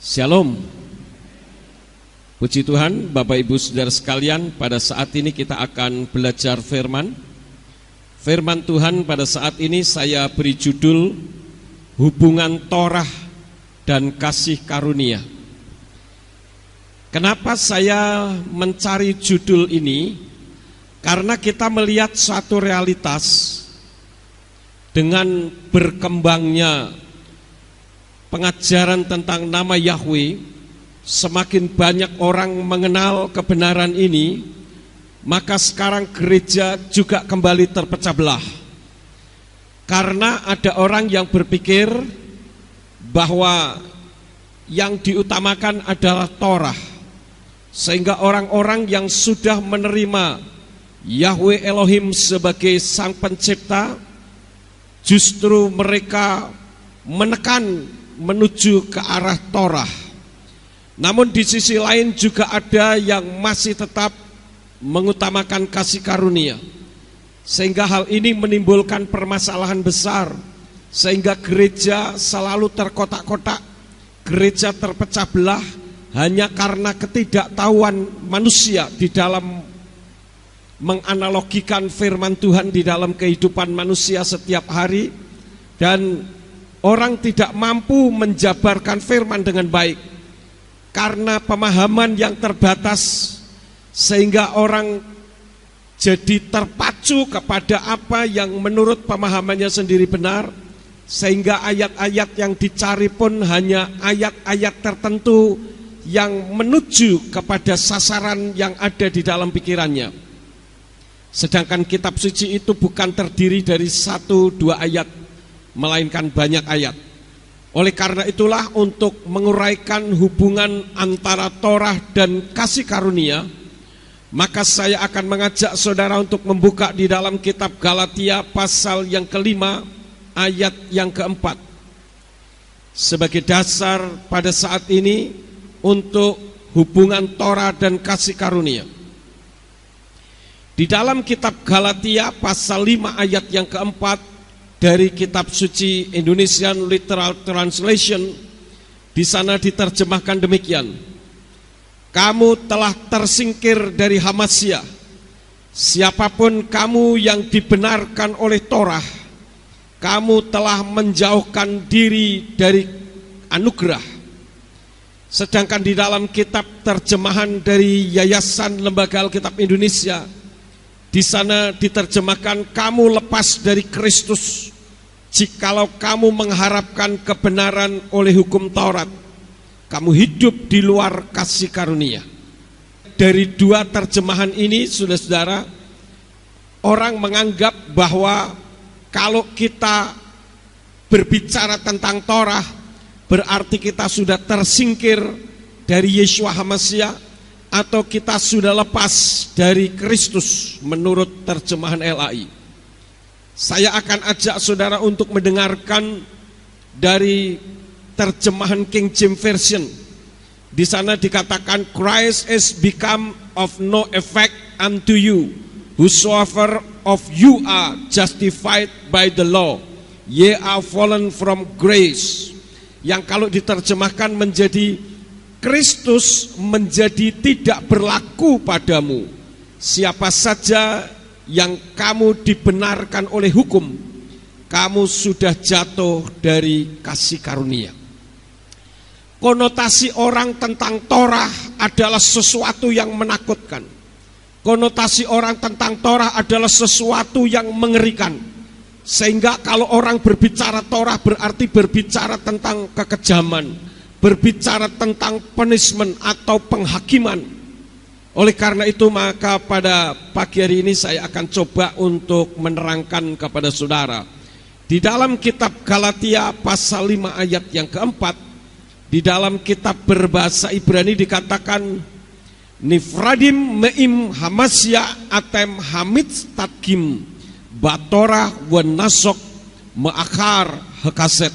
Shalom. Puji Tuhan, Bapak Ibu Saudara sekalian, pada saat ini kita akan belajar firman Tuhan. Pada saat ini saya beri judul Hubungan Torah dan Kasih Karunia. Kenapa saya mencari judul ini? Karena kita melihat suatu realitas dengan berkembangnya pengajaran tentang nama Yahweh, semakin banyak orang mengenal kebenaran ini, maka sekarang gereja juga kembali terpecah belah. Karena ada orang yang berpikir bahwa yang diutamakan adalah Torah, sehingga orang-orang yang sudah menerima Yahweh Elohim sebagai Sang Pencipta, justru mereka menekan menuju ke arah Torah. Namun di sisi lain juga ada yang masih tetap mengutamakan kasih karunia, sehingga hal ini menimbulkan permasalahan besar, sehingga gereja selalu terkotak-kotak, gereja terpecah belah hanya karena ketidaktahuan manusia di dalam menganalogikan firman Tuhan di dalam kehidupan manusia setiap hari, dan orang tidak mampu menjabarkan firman dengan baik karena pemahaman yang terbatas, sehingga orang jadi terpacu kepada apa yang menurut pemahamannya sendiri benar, sehingga ayat-ayat yang dicari pun hanya ayat-ayat tertentu yang menuju kepada sasaran yang ada di dalam pikirannya. Sedangkan kitab suci itu bukan terdiri dari 1-2 ayat, melainkan banyak ayat. Oleh karena itulah, untuk menguraikan hubungan antara Torah dan kasih karunia, maka saya akan mengajak saudara untuk membuka di dalam kitab Galatia pasal yang kelima ayat yang keempat, sebagai dasar pada saat ini untuk hubungan Torah dan kasih karunia. Di dalam kitab Galatia pasal 5 ayat yang keempat dari kitab suci Indonesian Literal Translation, di sana diterjemahkan demikian: kamu telah tersingkir dari Hamasya, siapapun kamu yang dibenarkan oleh Torah, kamu telah menjauhkan diri dari anugerah. Sedangkan di dalam kitab terjemahan dari Yayasan Lembaga Alkitab Indonesia, di sana diterjemahkan kamu lepas dari Kristus jikalau kamu mengharapkan kebenaran oleh hukum Taurat, kamu hidup di luar kasih karunia. Dari dua terjemahan ini, saudara-saudara, orang menganggap bahwa kalau kita berbicara tentang Torah, berarti kita sudah tersingkir dari Yeshua HaMashiach, atau kita sudah lepas dari Kristus menurut terjemahan LAI. Saya akan ajak saudara untuk mendengarkan dari terjemahan King James Version. Di sana dikatakan, Christ is become of no effect unto you, whosoever of you are justified by the law, ye are fallen from grace. Yang kalau diterjemahkan menjadi, Kristus menjadi tidak berlaku padamu. Siapa saja yang kamu dibenarkan oleh hukum, kamu sudah jatuh dari kasih karunia. Konotasi orang tentang Torah adalah sesuatu yang menakutkan. Konotasi orang tentang Torah adalah sesuatu yang mengerikan. Sehingga kalau orang berbicara Torah berarti berbicara tentang kekejaman, berbicara tentang punishment atau penghakiman. Oleh karena itu, maka pada pagi hari ini saya akan coba untuk menerangkan kepada saudara. Di dalam kitab Galatia pasal 5 ayat yang keempat, di dalam kitab berbahasa Ibrani dikatakan, Nifradim meim hamasya atem hamid tatkim batorah wenasok meakar hekaset.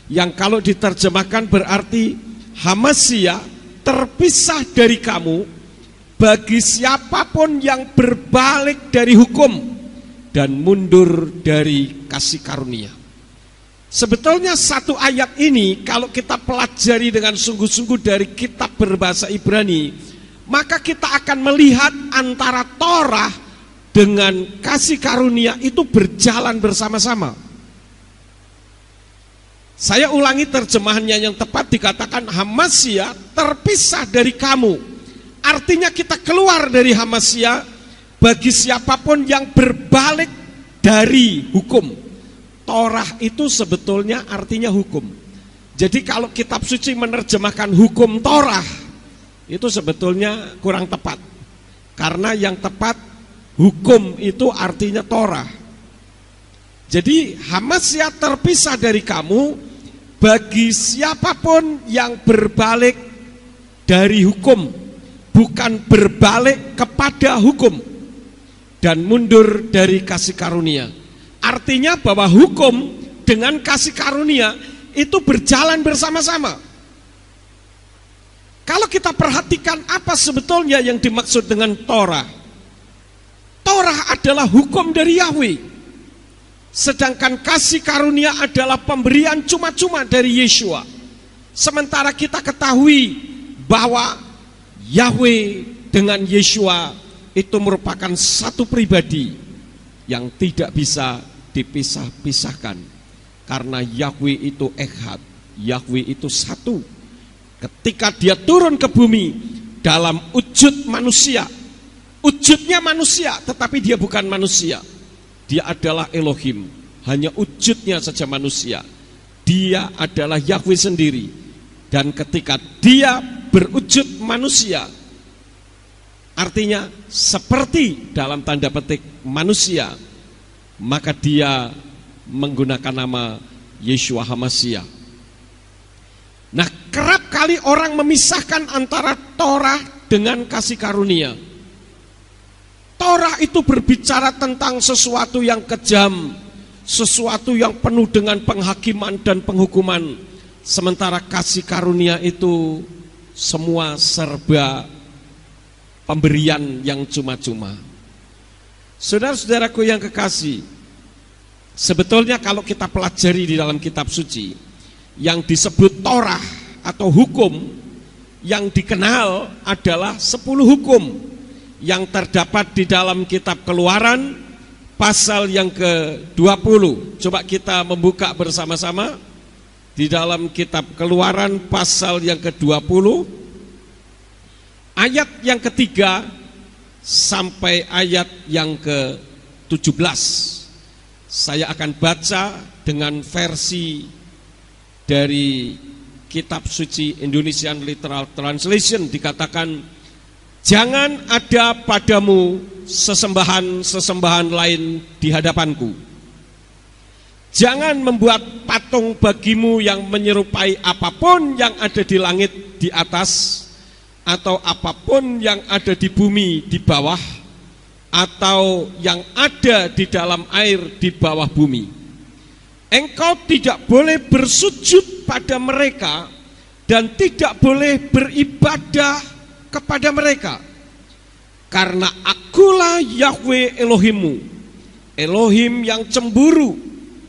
Yang kalau diterjemahkan berarti, Hamasya terpisah dari kamu bagi siapapun yang berbalik dari hukum dan mundur dari kasih karunia. Sebetulnya satu ayat ini kalau kita pelajari dengan sungguh-sungguh dari kitab berbahasa Ibrani, maka kita akan melihat antara Torah dengan kasih karunia itu berjalan bersama-sama. Saya ulangi terjemahannya yang tepat, dikatakan Hamasya terpisah dari kamu. Artinya kita keluar dari Hamasya bagi siapapun yang berbalik dari hukum. Torah itu sebetulnya artinya hukum. Jadi kalau kitab suci menerjemahkan hukum Torah, itu sebetulnya kurang tepat. Karena yang tepat, hukum itu artinya Torah. Jadi Hamasya terpisah dari kamu bagi siapapun yang berbalik dari hukum, bukan berbalik kepada hukum dan mundur dari kasih karunia. Artinya bahwa hukum dengan kasih karunia itu berjalan bersama-sama. Kalau kita perhatikan apa sebetulnya yang dimaksud dengan Torah. Torah adalah hukum dari Yahweh. Sedangkan kasih karunia adalah pemberian cuma-cuma dari Yeshua. Sementara kita ketahui bahwa Yahweh dengan Yeshua itu merupakan satu pribadi yang tidak bisa dipisah-pisahkan. Karena Yahweh itu Echad, Yahweh itu satu. Ketika dia turun ke bumi dalam wujud manusia, wujudnya manusia tetapi dia bukan manusia. Dia adalah Elohim, hanya wujudnya saja manusia. Dia adalah Yahweh sendiri. Dan ketika dia berwujud manusia, artinya seperti dalam tanda petik manusia, maka dia menggunakan nama Yeshua Hamasya. Nah, kerap kali orang memisahkan antara Torah dengan kasih karunia. Torah itu berbicara tentang sesuatu yang kejam, sesuatu yang penuh dengan penghakiman dan penghukuman. Sementara kasih karunia itu semua serba pemberian yang cuma-cuma. Saudara-saudaraku yang kekasih, sebetulnya kalau kita pelajari di dalam kitab suci, yang disebut Torah atau hukum yang dikenal adalah 10 hukum yang terdapat di dalam kitab Keluaran pasal yang ke-20. Coba kita membuka bersama-sama di dalam kitab Keluaran pasal yang ke-20, ayat yang ketiga sampai ayat yang ke-17. Saya akan baca dengan versi dari kitab suci Indonesian Literal Translation. Dikatakan, jangan ada padamu sesembahan-sesembahan lain di hadapanku. Jangan membuat patung bagimu yang menyerupai apapun yang ada di langit di atas, atau apapun yang ada di bumi di bawah, atau yang ada di dalam air di bawah bumi. Engkau tidak boleh bersujud pada mereka dan tidak boleh beribadah kepada mereka. Karena akulah Yahweh Elohimmu, Elohim yang cemburu,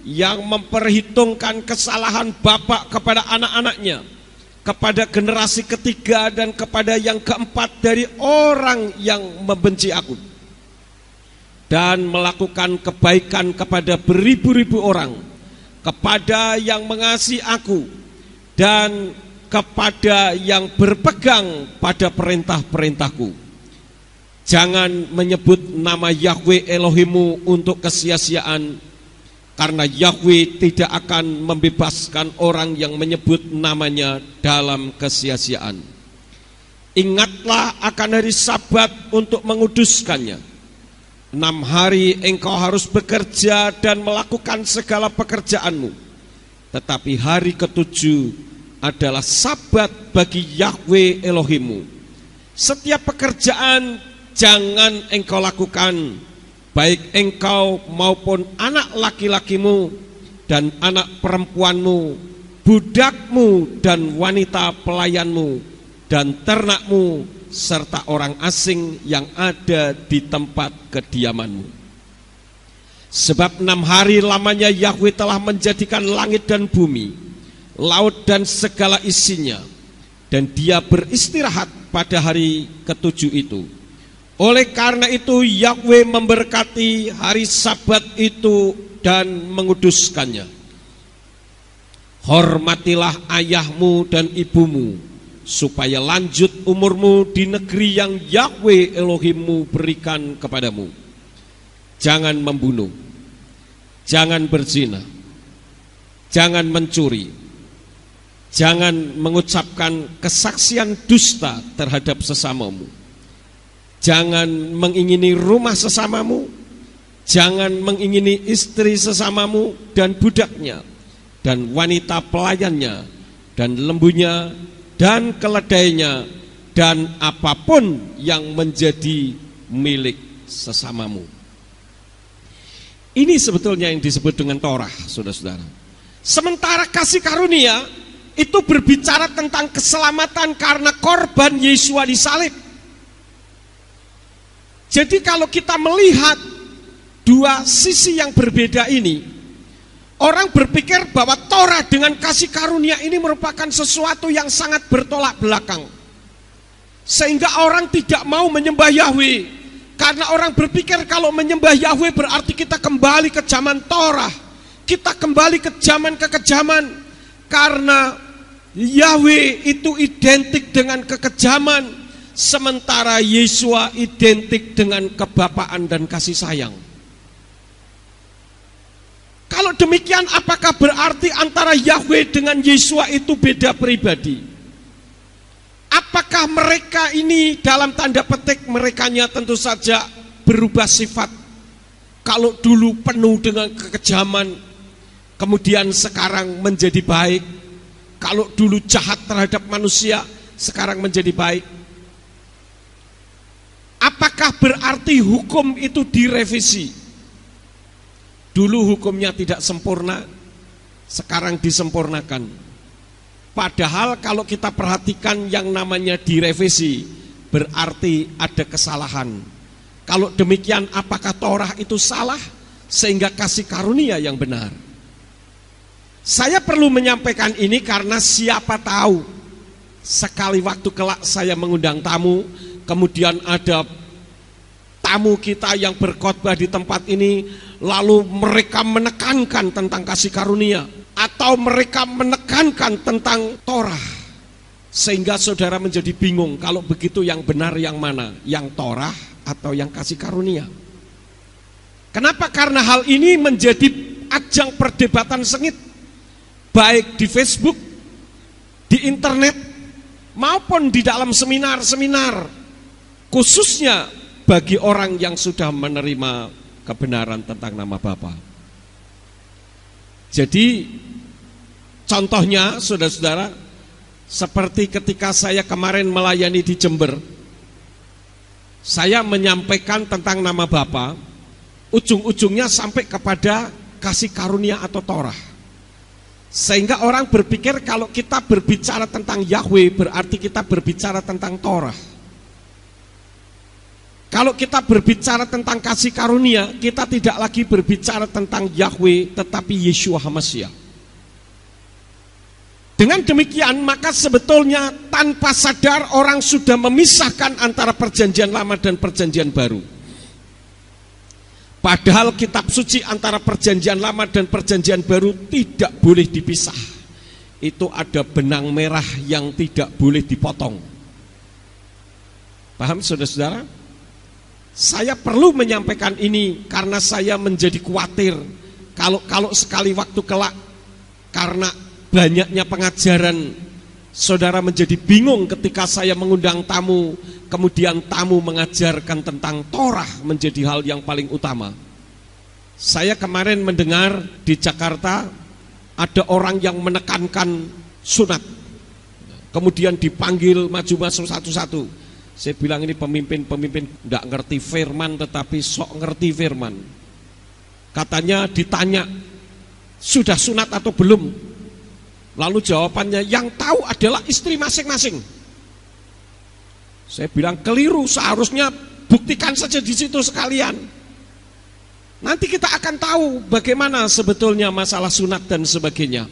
yang memperhitungkan kesalahan bapak kepada anak-anaknya, kepada generasi ketiga dan kepada yang keempat dari orang yang membenci aku, dan melakukan kebaikan kepada beribu-ribu orang, kepada yang mengasihi aku, dan kepada yang berpegang pada perintah-perintahku. Jangan menyebut nama Yahweh Elohimmu untuk kesia-siaan, karena Yahweh tidak akan membebaskan orang yang menyebut namanya dalam kesia-siaan. Ingatlah akan hari Sabat untuk menguduskannya. 6 hari engkau harus bekerja dan melakukan segala pekerjaanmu. Tetapi hari ke-7 adalah Sabat bagi Yahweh Elohimmu. Setiap pekerjaan jangan engkau lakukan, baik engkau maupun anak laki-lakimu dan anak perempuanmu, budakmu dan wanita pelayanmu, dan ternakmu, serta orang asing yang ada di tempat kediamanmu. Sebab 6 hari lamanya Yahweh telah menjadikan langit dan bumi, laut dan segala isinya, dan dia beristirahat pada hari ketujuh itu. Oleh karena itu Yahweh memberkati hari Sabat itu dan menguduskannya. Hormatilah ayahmu dan ibumu, supaya lanjut umurmu di negeri yang Yahweh Elohimmu berikan kepadamu. Jangan membunuh, jangan berzina, jangan mencuri, jangan mengucapkan kesaksian dusta terhadap sesamamu, jangan mengingini rumah sesamamu, jangan mengingini istri sesamamu dan budaknya, dan wanita pelayannya, dan lembunya, dan keledainya, dan apapun yang menjadi milik sesamamu. Ini sebetulnya yang disebut dengan Torah, saudara-saudara. Sementara kasih karunia itu berbicara tentang keselamatan karena korban Yesua disalib. Jadi kalau kita melihat dua sisi yang berbeda ini, orang berpikir bahwa Torah dengan kasih karunia ini merupakan sesuatu yang sangat bertolak belakang, sehingga orang tidak mau menyembah Yahweh. Karena orang berpikir kalau menyembah Yahweh berarti kita kembali ke zaman Torah, kita kembali ke zaman kekejaman. Karena Yahweh itu identik dengan kekejaman, sementara Yesua identik dengan kebapaan dan kasih sayang. Kalau demikian, apakah berarti antara Yahweh dengan Yesua itu beda pribadi? Apakah mereka ini dalam tanda petik merekanya tentu saja berubah sifat? Kalau dulu penuh dengan kekejaman, kemudian sekarang menjadi baik. Kalau dulu jahat terhadap manusia, sekarang menjadi baik. Apakah berarti hukum itu direvisi? Dulu hukumnya tidak sempurna, sekarang disempurnakan. Padahal kalau kita perhatikan yang namanya direvisi, berarti ada kesalahan. Kalau demikian, apakah Torah itu salah sehingga kasih karunia yang benar? Saya perlu menyampaikan ini karena siapa tahu sekali waktu kelak saya mengundang tamu, kemudian ada tamu kita yang berkhotbah di tempat ini, lalu mereka menekankan tentang kasih karunia, atau mereka menekankan tentang Torah, sehingga saudara menjadi bingung kalau begitu yang benar yang mana, yang Torah atau yang kasih karunia. Kenapa? Karena hal ini menjadi ajang perdebatan sengit, baik di Facebook, di internet, maupun di dalam seminar-seminar, khususnya bagi orang yang sudah menerima kebenaran tentang nama Bapa. Jadi contohnya saudara-saudara, seperti ketika saya kemarin melayani di Jember, saya menyampaikan tentang nama Bapa, ujung-ujungnya sampai kepada kasih karunia atau Torah. Sehingga orang berpikir kalau kita berbicara tentang Yahweh berarti kita berbicara tentang Torah. Kalau kita berbicara tentang kasih karunia, kita tidak lagi berbicara tentang Yahweh, tetapi Yeshua HaMashiach. Dengan demikian, maka sebetulnya tanpa sadar orang sudah memisahkan antara perjanjian lama dan perjanjian baru. Padahal kitab suci antara perjanjian lama dan perjanjian baru tidak boleh dipisah. Itu ada benang merah yang tidak boleh dipotong. Paham saudara-saudara? Saya perlu menyampaikan ini karena saya menjadi khawatir kalau sekali waktu kelak karena banyaknya pengajaran, saudara menjadi bingung ketika saya mengundang tamu, kemudian tamu mengajarkan tentang Torah menjadi hal yang paling utama. Saya kemarin mendengar di Jakarta ada orang yang menekankan sunat, kemudian dipanggil maju masuk satu-satu. Saya bilang ini pemimpin tidak ngerti firman tetapi sok ngerti firman. Katanya ditanya, sudah sunat atau belum? Lalu jawabannya, yang tahu adalah istri masing-masing. Saya bilang keliru, seharusnya buktikan saja di situ sekalian. Nanti kita akan tahu bagaimana sebetulnya masalah sunat dan sebagainya.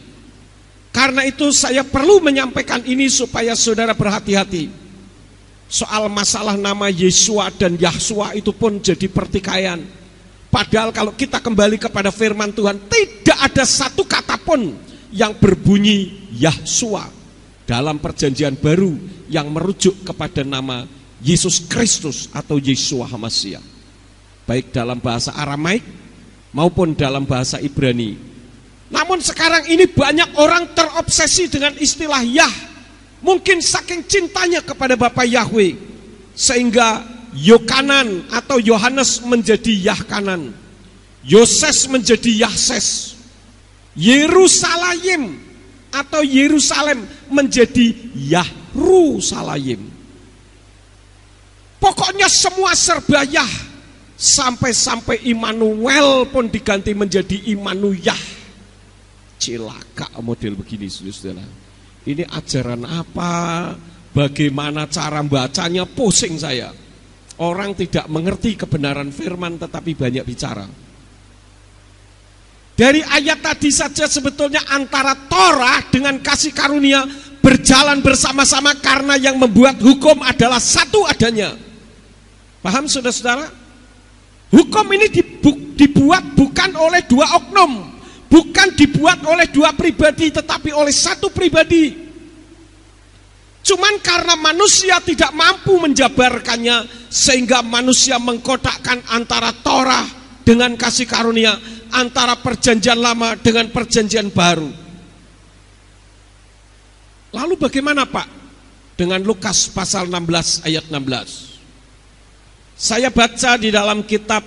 Karena itu saya perlu menyampaikan ini supaya saudara berhati-hati. Soal masalah nama Yesua dan Yahsua itu pun jadi pertikaian. Padahal kalau kita kembali kepada firman Tuhan, tidak ada satu kata pun yang berbunyi Yahsua dalam perjanjian baru yang merujuk kepada nama Yesus Kristus atau Yesua HaMashiach. Baik dalam bahasa Aramaik maupun dalam bahasa Ibrani. Namun sekarang ini banyak orang terobsesi dengan istilah Yah. Mungkin saking cintanya kepada Bapa Yahweh, sehingga Yokanan atau Yohanes menjadi Yahkanan, Yoses menjadi Yahses, Yerusalem atau Yerusalem menjadi Yahrusalayim. Pokoknya semua serba Yah. Sampai-sampai Immanuel pun diganti menjadi Immanuyah. Cilaka model begini, saudara. Ini ajaran apa? Bagaimana cara bacanya? Pusing saya. Orang tidak mengerti kebenaran firman tetapi banyak bicara. Dari ayat tadi saja sebetulnya antara Torah dengan kasih karunia berjalan bersama-sama karena yang membuat hukum adalah satu adanya. Paham saudara-saudara? Hukum ini dibuat bukan oleh dua oknum, bukan dibuat oleh dua pribadi, tetapi oleh satu pribadi. Cuman karena manusia tidak mampu menjabarkannya, sehingga manusia mengkotakkan antara Torah dengan kasih karunia, antara perjanjian lama dengan perjanjian baru. Lalu bagaimana Pak dengan Lukas pasal 16 ayat 16? Saya baca di dalam kitab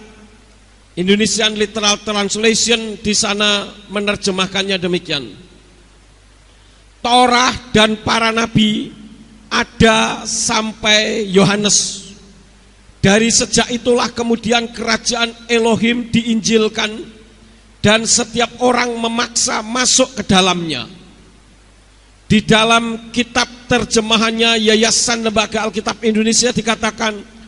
Indonesian Literal Translation, di sana menerjemahkannya demikian. Torah dan para nabi ada sampai Yohanes. Dari sejak itulah kemudian kerajaan Elohim diinjilkan dan setiap orang memaksa masuk ke dalamnya. Di dalam kitab terjemahannya Yayasan Lembaga Alkitab Indonesia dikatakan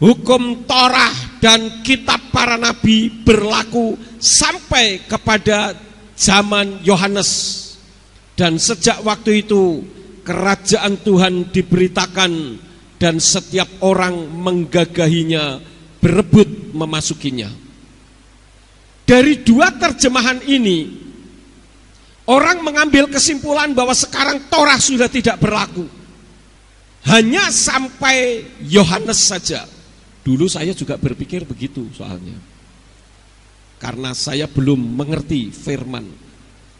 hukum Torah dan kitab para nabi berlaku sampai kepada zaman Yohanes. Dan sejak waktu itu kerajaan Tuhan diberitakan dan setiap orang menggagahinya, berebut memasukinya. Dari dua terjemahan ini, orang mengambil kesimpulan bahwa sekarang Torah sudah tidak berlaku. Hanya sampai Yohanes saja. Dulu saya juga berpikir begitu soalnya. Karena saya belum mengerti firman.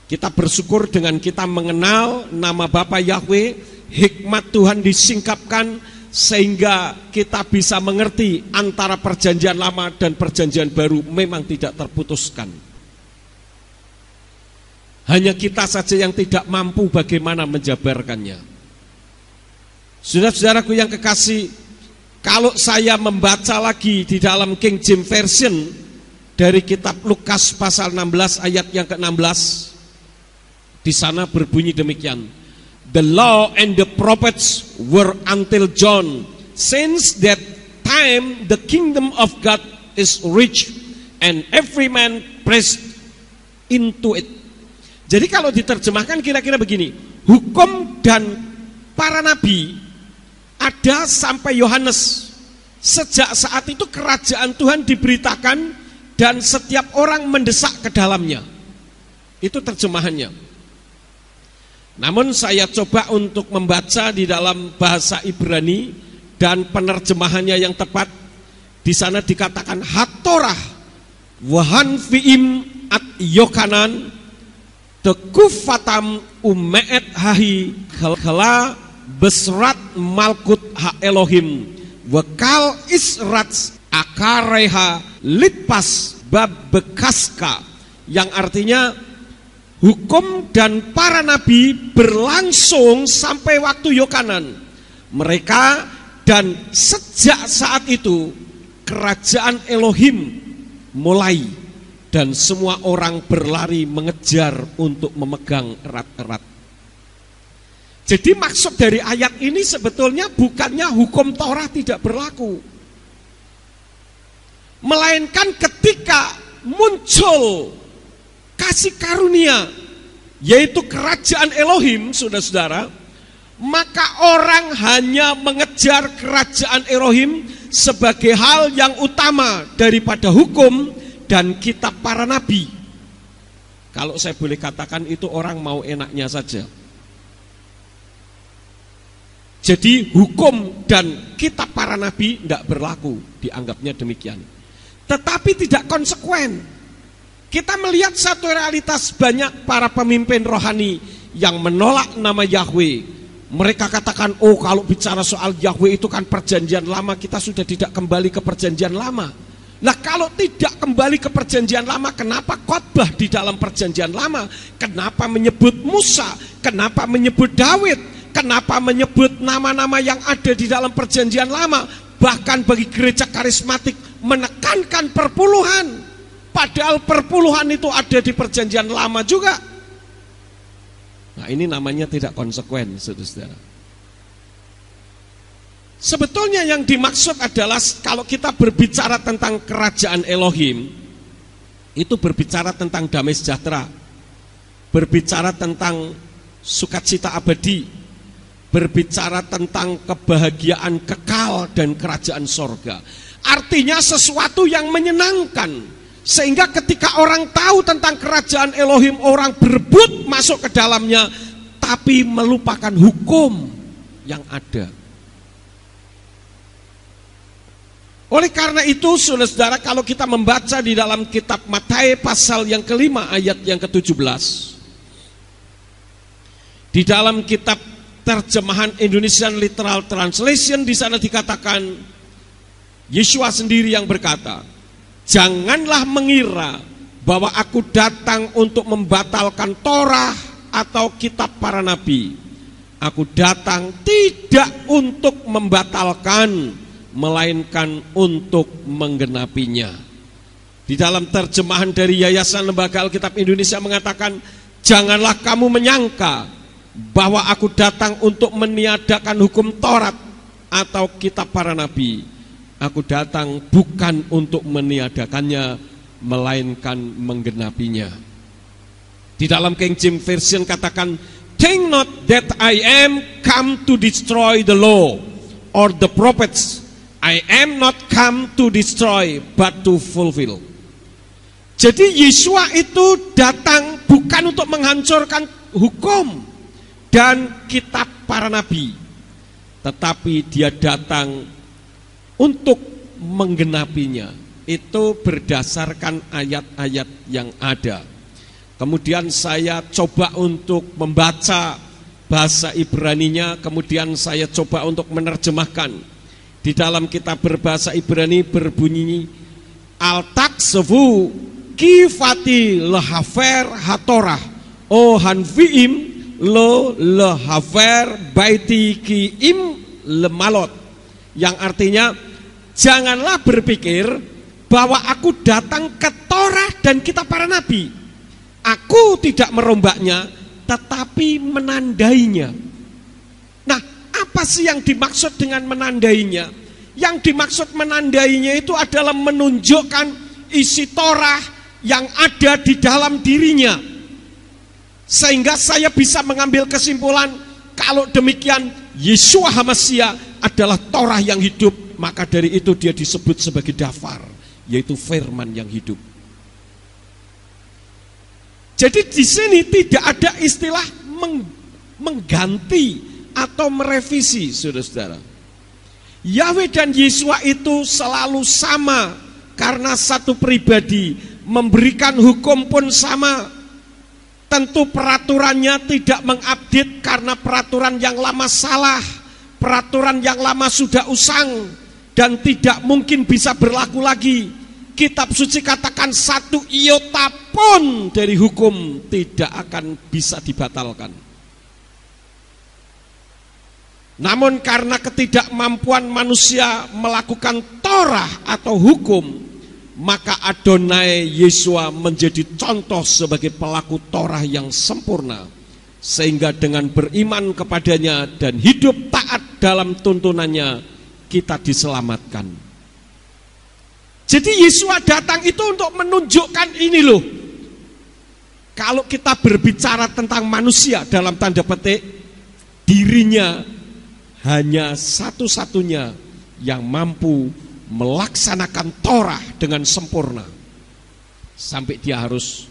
Kita bersyukur dengan kita mengenal nama Bapa Yahweh, hikmat Tuhan disingkapkan sehingga kita bisa mengerti antara perjanjian lama dan perjanjian baru memang tidak terputuskan. Hanya kita saja yang tidak mampu bagaimana menjabarkannya. Saudara-saudaraku yang kekasih, kalau saya membaca lagi di dalam King James Version dari kitab Lukas pasal 16 ayat yang ke-16, di sana berbunyi demikian. The law and the prophets were until John. Since that time the kingdom of God is rich and every man pressed into it. Jadi kalau diterjemahkan kira-kira begini, hukum dan para nabi ada sampai Yohanes. Sejak saat itu kerajaan Tuhan diberitakan dan setiap orang mendesak ke dalamnya. Itu terjemahannya. Namun saya coba untuk membaca di dalam bahasa Ibrani dan penerjemahannya yang tepat. Di sana dikatakan Hatorah wahan fiim at Yokanan tekufatam umeet hahi khala besrat malkut ha Elohim wakal israt akareha litpas babekaska, yang artinya hukum dan para nabi berlangsung sampai waktu Yokanan mereka, dan sejak saat itu kerajaan Elohim mulai dan semua orang berlari mengejar untuk memegang erat-erat. Jadi maksud dari ayat ini sebetulnya bukannya hukum Torah tidak berlaku, melainkan ketika muncul kasih karunia, yaitu kerajaan Elohim, saudara-saudara, maka orang hanya mengejar kerajaan Elohim sebagai hal yang utama daripada hukum dan kitab para nabi. Kalau saya boleh katakan, itu orang mau enaknya saja. Jadi hukum dan kitab para nabi tidak berlaku, dianggapnya demikian. Tetapi tidak konsekuen. Kita melihat satu realitas, banyak para pemimpin rohani yang menolak nama Yahweh. Mereka katakan, oh kalau bicara soal Yahweh itu kan perjanjian lama, kita sudah tidak kembali ke perjanjian lama. Nah kalau tidak kembali ke perjanjian lama, kenapa khotbah di dalam perjanjian lama? Kenapa menyebut Musa? Kenapa menyebut Daud? Kenapa menyebut nama-nama yang ada di dalam perjanjian lama? Bahkan bagi gereja karismatik menekankan perpuluhan, padahal perpuluhan itu ada di perjanjian lama juga. Nah ini namanya tidak konsekuen, saudara-saudara. Sebetulnya yang dimaksud adalah kalau kita berbicara tentang kerajaan Elohim, itu berbicara tentang damai sejahtera, berbicara tentang sukacita abadi, berbicara tentang kebahagiaan kekal dan kerajaan sorga. Artinya sesuatu yang menyenangkan, sehingga ketika orang tahu tentang kerajaan Elohim, orang berebut masuk ke dalamnya, tapi melupakan hukum yang ada. Oleh karena itu, saudara-saudara, kalau kita membaca di dalam kitab Matius pasal yang kelima ayat yang ke-17, di dalam kitab terjemahan Indonesian Literal Translation, di sana dikatakan, Yeshua sendiri yang berkata, janganlah mengira bahwa aku datang untuk membatalkan Torah atau kitab para nabi. Aku datang tidak untuk membatalkan, melainkan untuk menggenapinya. Di dalam terjemahan dari Yayasan Lembaga Alkitab Indonesia mengatakan, janganlah kamu menyangka bahwa aku datang untuk meniadakan hukum Taurat atau kitab para nabi. Aku datang bukan untuk meniadakannya, melainkan menggenapinya. Di dalam King James Version katakan, think not that I am come to destroy the law or the prophets. I am not come to destroy but to fulfill. Jadi Yeshua itu datang bukan untuk menghancurkan hukum dan kitab para nabi, tetapi dia datang untuk menggenapinya. Itu berdasarkan ayat-ayat yang ada. Kemudian saya coba untuk membaca bahasa Ibraninya, kemudian saya coba untuk menerjemahkan. Di dalam kitab berbahasa Ibrani berbunyi, Al-Taksevu kifati lehaver hatorah o hanviim lo lehaver baiti kiim lemalot, yang artinya janganlah berpikir bahwa aku datang ke Torah dan kitab para nabi. Aku tidak merombaknya, tetapi menandainya. Nah, apa sih yang dimaksud dengan menandainya? Yang dimaksud menandainya itu adalah menunjukkan isi Torah yang ada di dalam dirinya, sehingga saya bisa mengambil kesimpulan, kalau demikian Yeshua HaMashiach adalah Torah yang hidup, maka dari itu dia disebut sebagai Dafar, yaitu firman yang hidup. Jadi di sini tidak ada istilah mengganti atau merevisi, saudara-saudara. Yahweh dan Yeshua itu selalu sama, karena satu pribadi. Memberikan hukum pun sama. Tentu peraturannya tidak mengupdate, karena peraturan yang lama salah, peraturan yang lama sudah usang dan tidak mungkin bisa berlaku lagi. Kitab suci katakan satu iota pun dari hukum tidak akan bisa dibatalkan. Namun karena ketidakmampuan manusia melakukan Torah atau hukum, maka Adonai Yeshua menjadi contoh sebagai pelaku Torah yang sempurna, sehingga dengan beriman kepadanya dan hidup taat dalam tuntunannya, kita diselamatkan. Jadi Yesua datang itu untuk menunjukkan ini loh. Kalau kita berbicara tentang manusia dalam tanda petik, dirinya hanya satu-satunya yang mampu melaksanakan Torah dengan sempurna. Sampai dia harus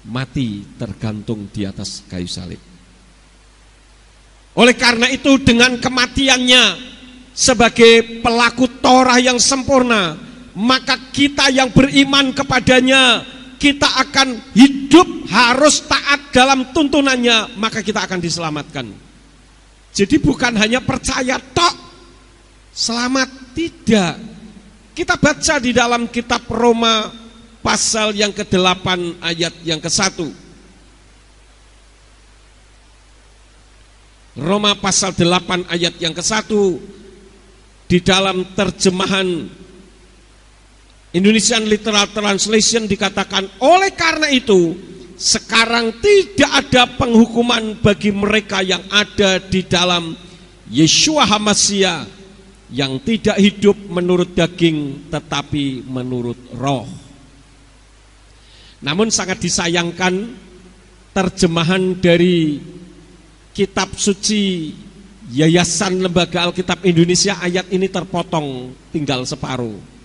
mati tergantung di atas kayu salib. Oleh karena itu dengan kematiannya sebagai pelaku Torah yang sempurna, maka kita yang beriman kepadanya, kita akan hidup harus taat dalam tuntunannya, maka kita akan diselamatkan. Jadi bukan hanya percaya tok selamat, tidak. Kita baca di dalam kitab Roma pasal yang ke-8 ayat yang ke-1. Roma pasal 8 ayat yang ke-1 di dalam terjemahan Indonesian Literal Translation dikatakan, oleh karena itu sekarang tidak ada penghukuman bagi mereka yang ada di dalam Yeshua HaMasyiah, yang tidak hidup menurut daging tetapi menurut roh. Namun sangat disayangkan terjemahan dari kitab suci Yayasan Lembaga Alkitab Indonesia ayat ini terpotong tinggal separuh.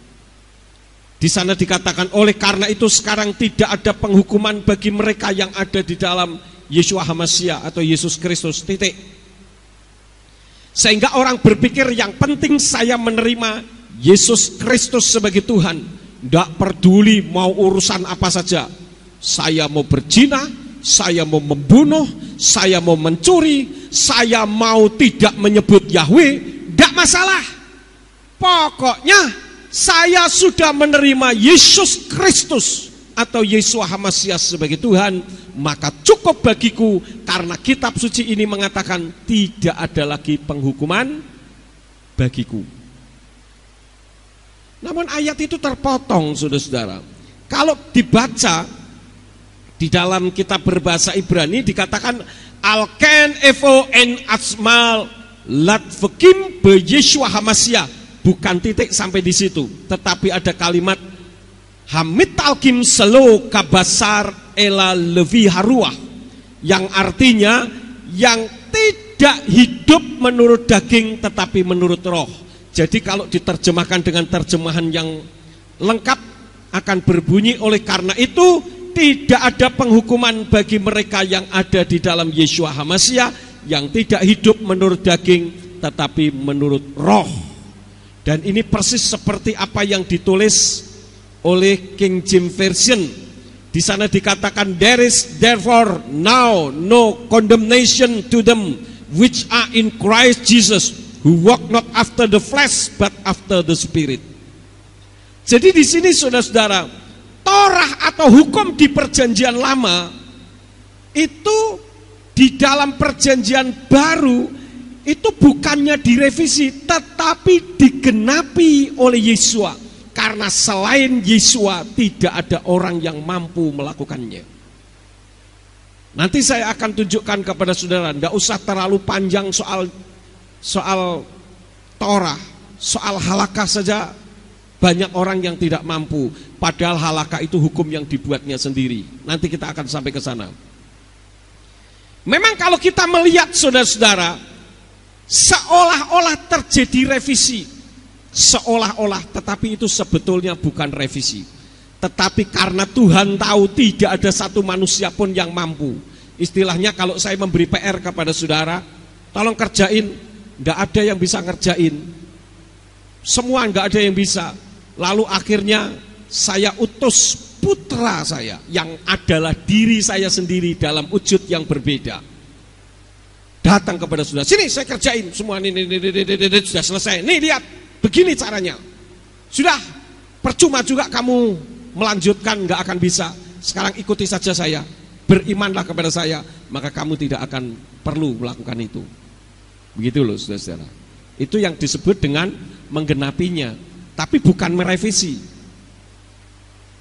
Di sana dikatakan, oleh karena itu sekarang tidak ada penghukuman bagi mereka yang ada di dalam Yeshua HaMasyiah atau Yesus Kristus, titik. Sehingga orang berpikir yang penting saya menerima Yesus Kristus sebagai Tuhan, tidak peduli mau urusan apa saja. Saya mau berzina, saya mau membunuh, saya mau mencuri, saya mau tidak menyebut Yahweh, tidak masalah. Pokoknya saya sudah menerima Yesus Kristus atau Yeshua HaMasyiah sebagai Tuhan, maka cukup bagiku, karena kitab suci ini mengatakan tidak ada lagi penghukuman bagiku. Namun ayat itu terpotong, saudara-saudara. Kalau dibaca di dalam kitab berbahasa Ibrani dikatakan Alken Evo en Asmal Latvekim be Yeshua HaMasyiah. Bukan titik sampai di situ, tetapi ada kalimat Hamid Alkim Selo Kabasar Ela Levi Haruah, yang artinya yang tidak hidup menurut daging tetapi menurut roh. Jadi kalau diterjemahkan dengan terjemahan yang lengkap akan berbunyi, oleh karena itu tidak ada penghukuman bagi mereka yang ada di dalam Yeshua HaMasyiah, yang tidak hidup menurut daging tetapi menurut roh. Dan ini persis seperti apa yang ditulis oleh King James Version. Di sana dikatakan, there is therefore now no condemnation to them which are in Christ Jesus, who walk not after the flesh but after the Spirit. Jadi di sini saudara-saudara, Torah atau hukum di perjanjian lama itu di dalam perjanjian baru itu bukannya direvisi, tetapi digenapi oleh Yesua. Karena selain Yesua tidak ada orang yang mampu melakukannya. Nanti saya akan tunjukkan kepada saudara, tidak usah terlalu panjang soal Torah, soal halakah saja banyak orang yang tidak mampu. Padahal halakah itu hukum yang dibuatnya sendiri. Nanti kita akan sampai ke sana. Memang kalau kita melihat saudara-saudara, seolah-olah terjadi revisi, seolah-olah, tetapi itu sebetulnya bukan revisi. Tetapi karena Tuhan tahu tidak ada satu manusia pun yang mampu. Istilahnya kalau saya memberi PR kepada saudara, tolong kerjain, tidak ada yang bisa ngerjain. Semua tidak ada yang bisa. Lalu akhirnya saya utus putra saya yang adalah diri saya sendiri dalam wujud yang berbeda. Datang kepada saudara, sini saya kerjain semua ini sudah selesai. Nih lihat, begini caranya. Sudah, percuma juga kamu melanjutkan, nggak akan bisa. Sekarang ikuti saja saya, berimanlah kepada saya, maka kamu tidak akan perlu melakukan itu. Begitu loh saudara-saudara. Itu yang disebut dengan menggenapinya, tapi bukan merevisi.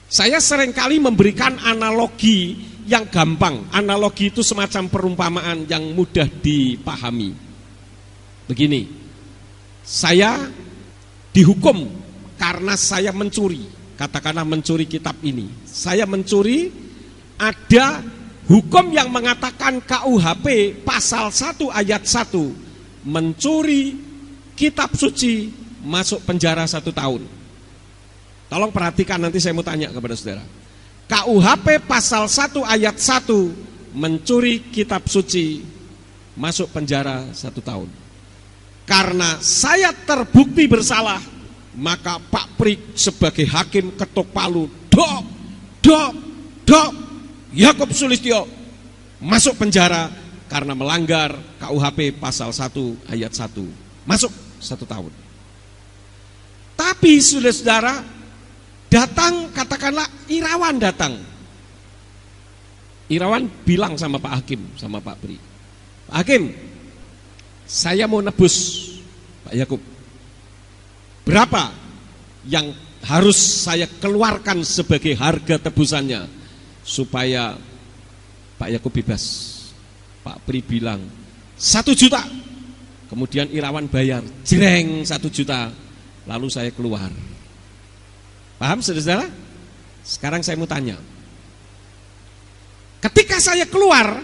Saya seringkali memberikan analogi yang gampang. Analogi itu semacam perumpamaan yang mudah dipahami. Begini, saya dihukum karena saya mencuri. katakanlah mencuri kitab ini. Saya mencuri, ada hukum yang mengatakan KUHP pasal 1 ayat 1, mencuri kitab suci masuk penjara 1 tahun. Tolong perhatikan, nanti saya mau tanya kepada saudara. KUHP pasal 1 ayat 1, mencuri kitab suci masuk penjara 1 tahun. Karena saya terbukti bersalah, maka Pak Prik sebagai hakim ketok palu, dok, Yakub Sulistyo masuk penjara karena melanggar KUHP pasal 1 ayat 1, masuk 1 tahun. Tapi saudara-saudara, datang, katakanlah Irawan datang. Irawan bilang sama Pak Hakim, sama Pak Pri, Pak Hakim, saya mau nebus Pak Yakub. Berapa yang harus saya keluarkan sebagai harga tebusannya supaya Pak Yakub bebas? Pak Pri bilang 1 juta. Kemudian Irawan bayar, jreng 1 juta. Lalu saya keluar. Paham saudara? Sekarang saya mau tanya. Ketika saya keluar,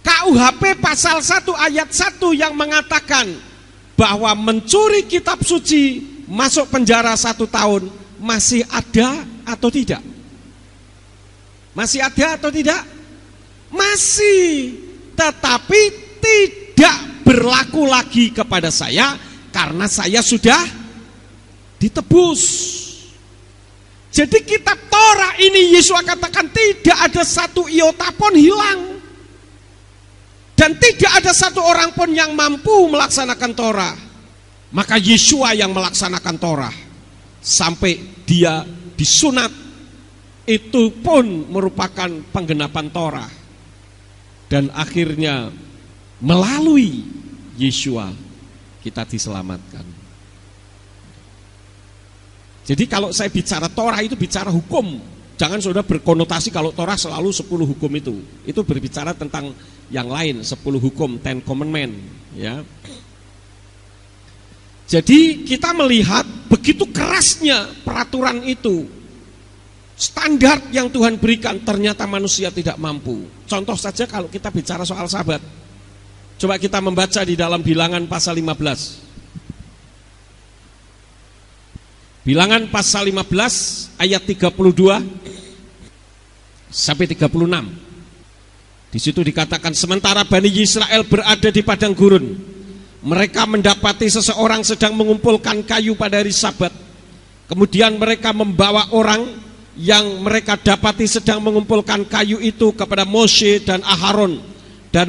KUHP pasal 1 ayat 1 yang mengatakan bahwa mencuri kitab suci masuk penjara 1 tahun, masih ada atau tidak? Masih ada atau tidak? Masih, tetapi tidak berlaku lagi kepada saya karena saya sudah ditebus. Jadi kitab Torah ini Yesus katakan tidak ada 1 iota pun hilang. Dan tidak ada 1 orang pun yang mampu melaksanakan Torah. Maka Yesua yang melaksanakan Torah sampai dia disunat, itu pun merupakan penggenapan Torah. Dan akhirnya melalui Yesua kita diselamatkan. Jadi kalau saya bicara Torah itu bicara hukum. Jangan saudara berkonotasi kalau Torah selalu 10 hukum itu. Itu berbicara tentang yang lain, 10 hukum, 10 commandment, ya. Jadi kita melihat begitu kerasnya peraturan itu. Standar yang Tuhan berikan ternyata manusia tidak mampu. Contoh saja kalau kita bicara soal Sabat. Coba kita membaca di dalam Bilangan pasal 15. Bilangan pasal 15 ayat 32 sampai 36. Di situ dikatakan, sementara Bani Israel berada di padang gurun, mereka mendapati seseorang sedang mengumpulkan kayu pada hari Sabat. Kemudian mereka membawa orang yang mereka dapati sedang mengumpulkan kayu itu kepada Mose dan Aharon dan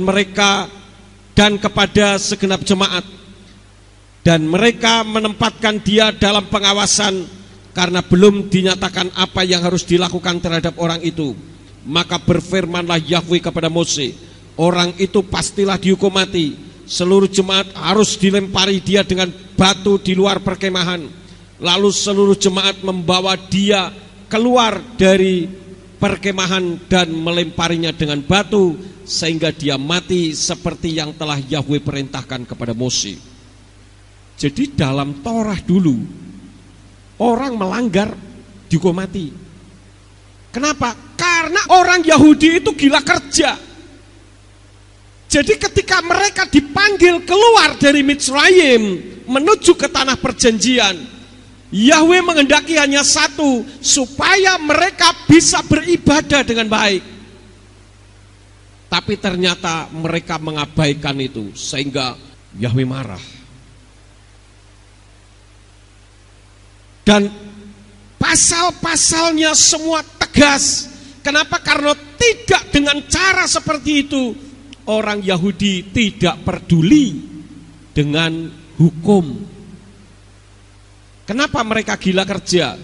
kepada segenap jemaat. Dan mereka menempatkan dia dalam pengawasan karena belum dinyatakan apa yang harus dilakukan terhadap orang itu. Maka berfirmanlah Yahweh kepada Mose, orang itu pastilah dihukum mati. Seluruh jemaat harus dilempari dia dengan batu di luar perkemahan. Lalu seluruh jemaat membawa dia keluar dari perkemahan dan melemparinya dengan batu sehingga dia mati seperti yang telah Yahweh perintahkan kepada Mose. Jadi dalam Torah dulu orang melanggar dihukum mati. Kenapa? Karena orang Yahudi itu gila kerja. Jadi ketika mereka dipanggil keluar dari Mitzrayim menuju ke tanah perjanjian, Yahweh menghendaki hanya satu, supaya mereka bisa beribadah dengan baik. Tapi ternyata mereka mengabaikan itu sehingga Yahweh marah. Dan pasal-pasalnya semua tegas. Kenapa? Karena tidak dengan cara seperti itu orang Yahudi tidak peduli dengan hukum. Kenapa mereka gila kerja?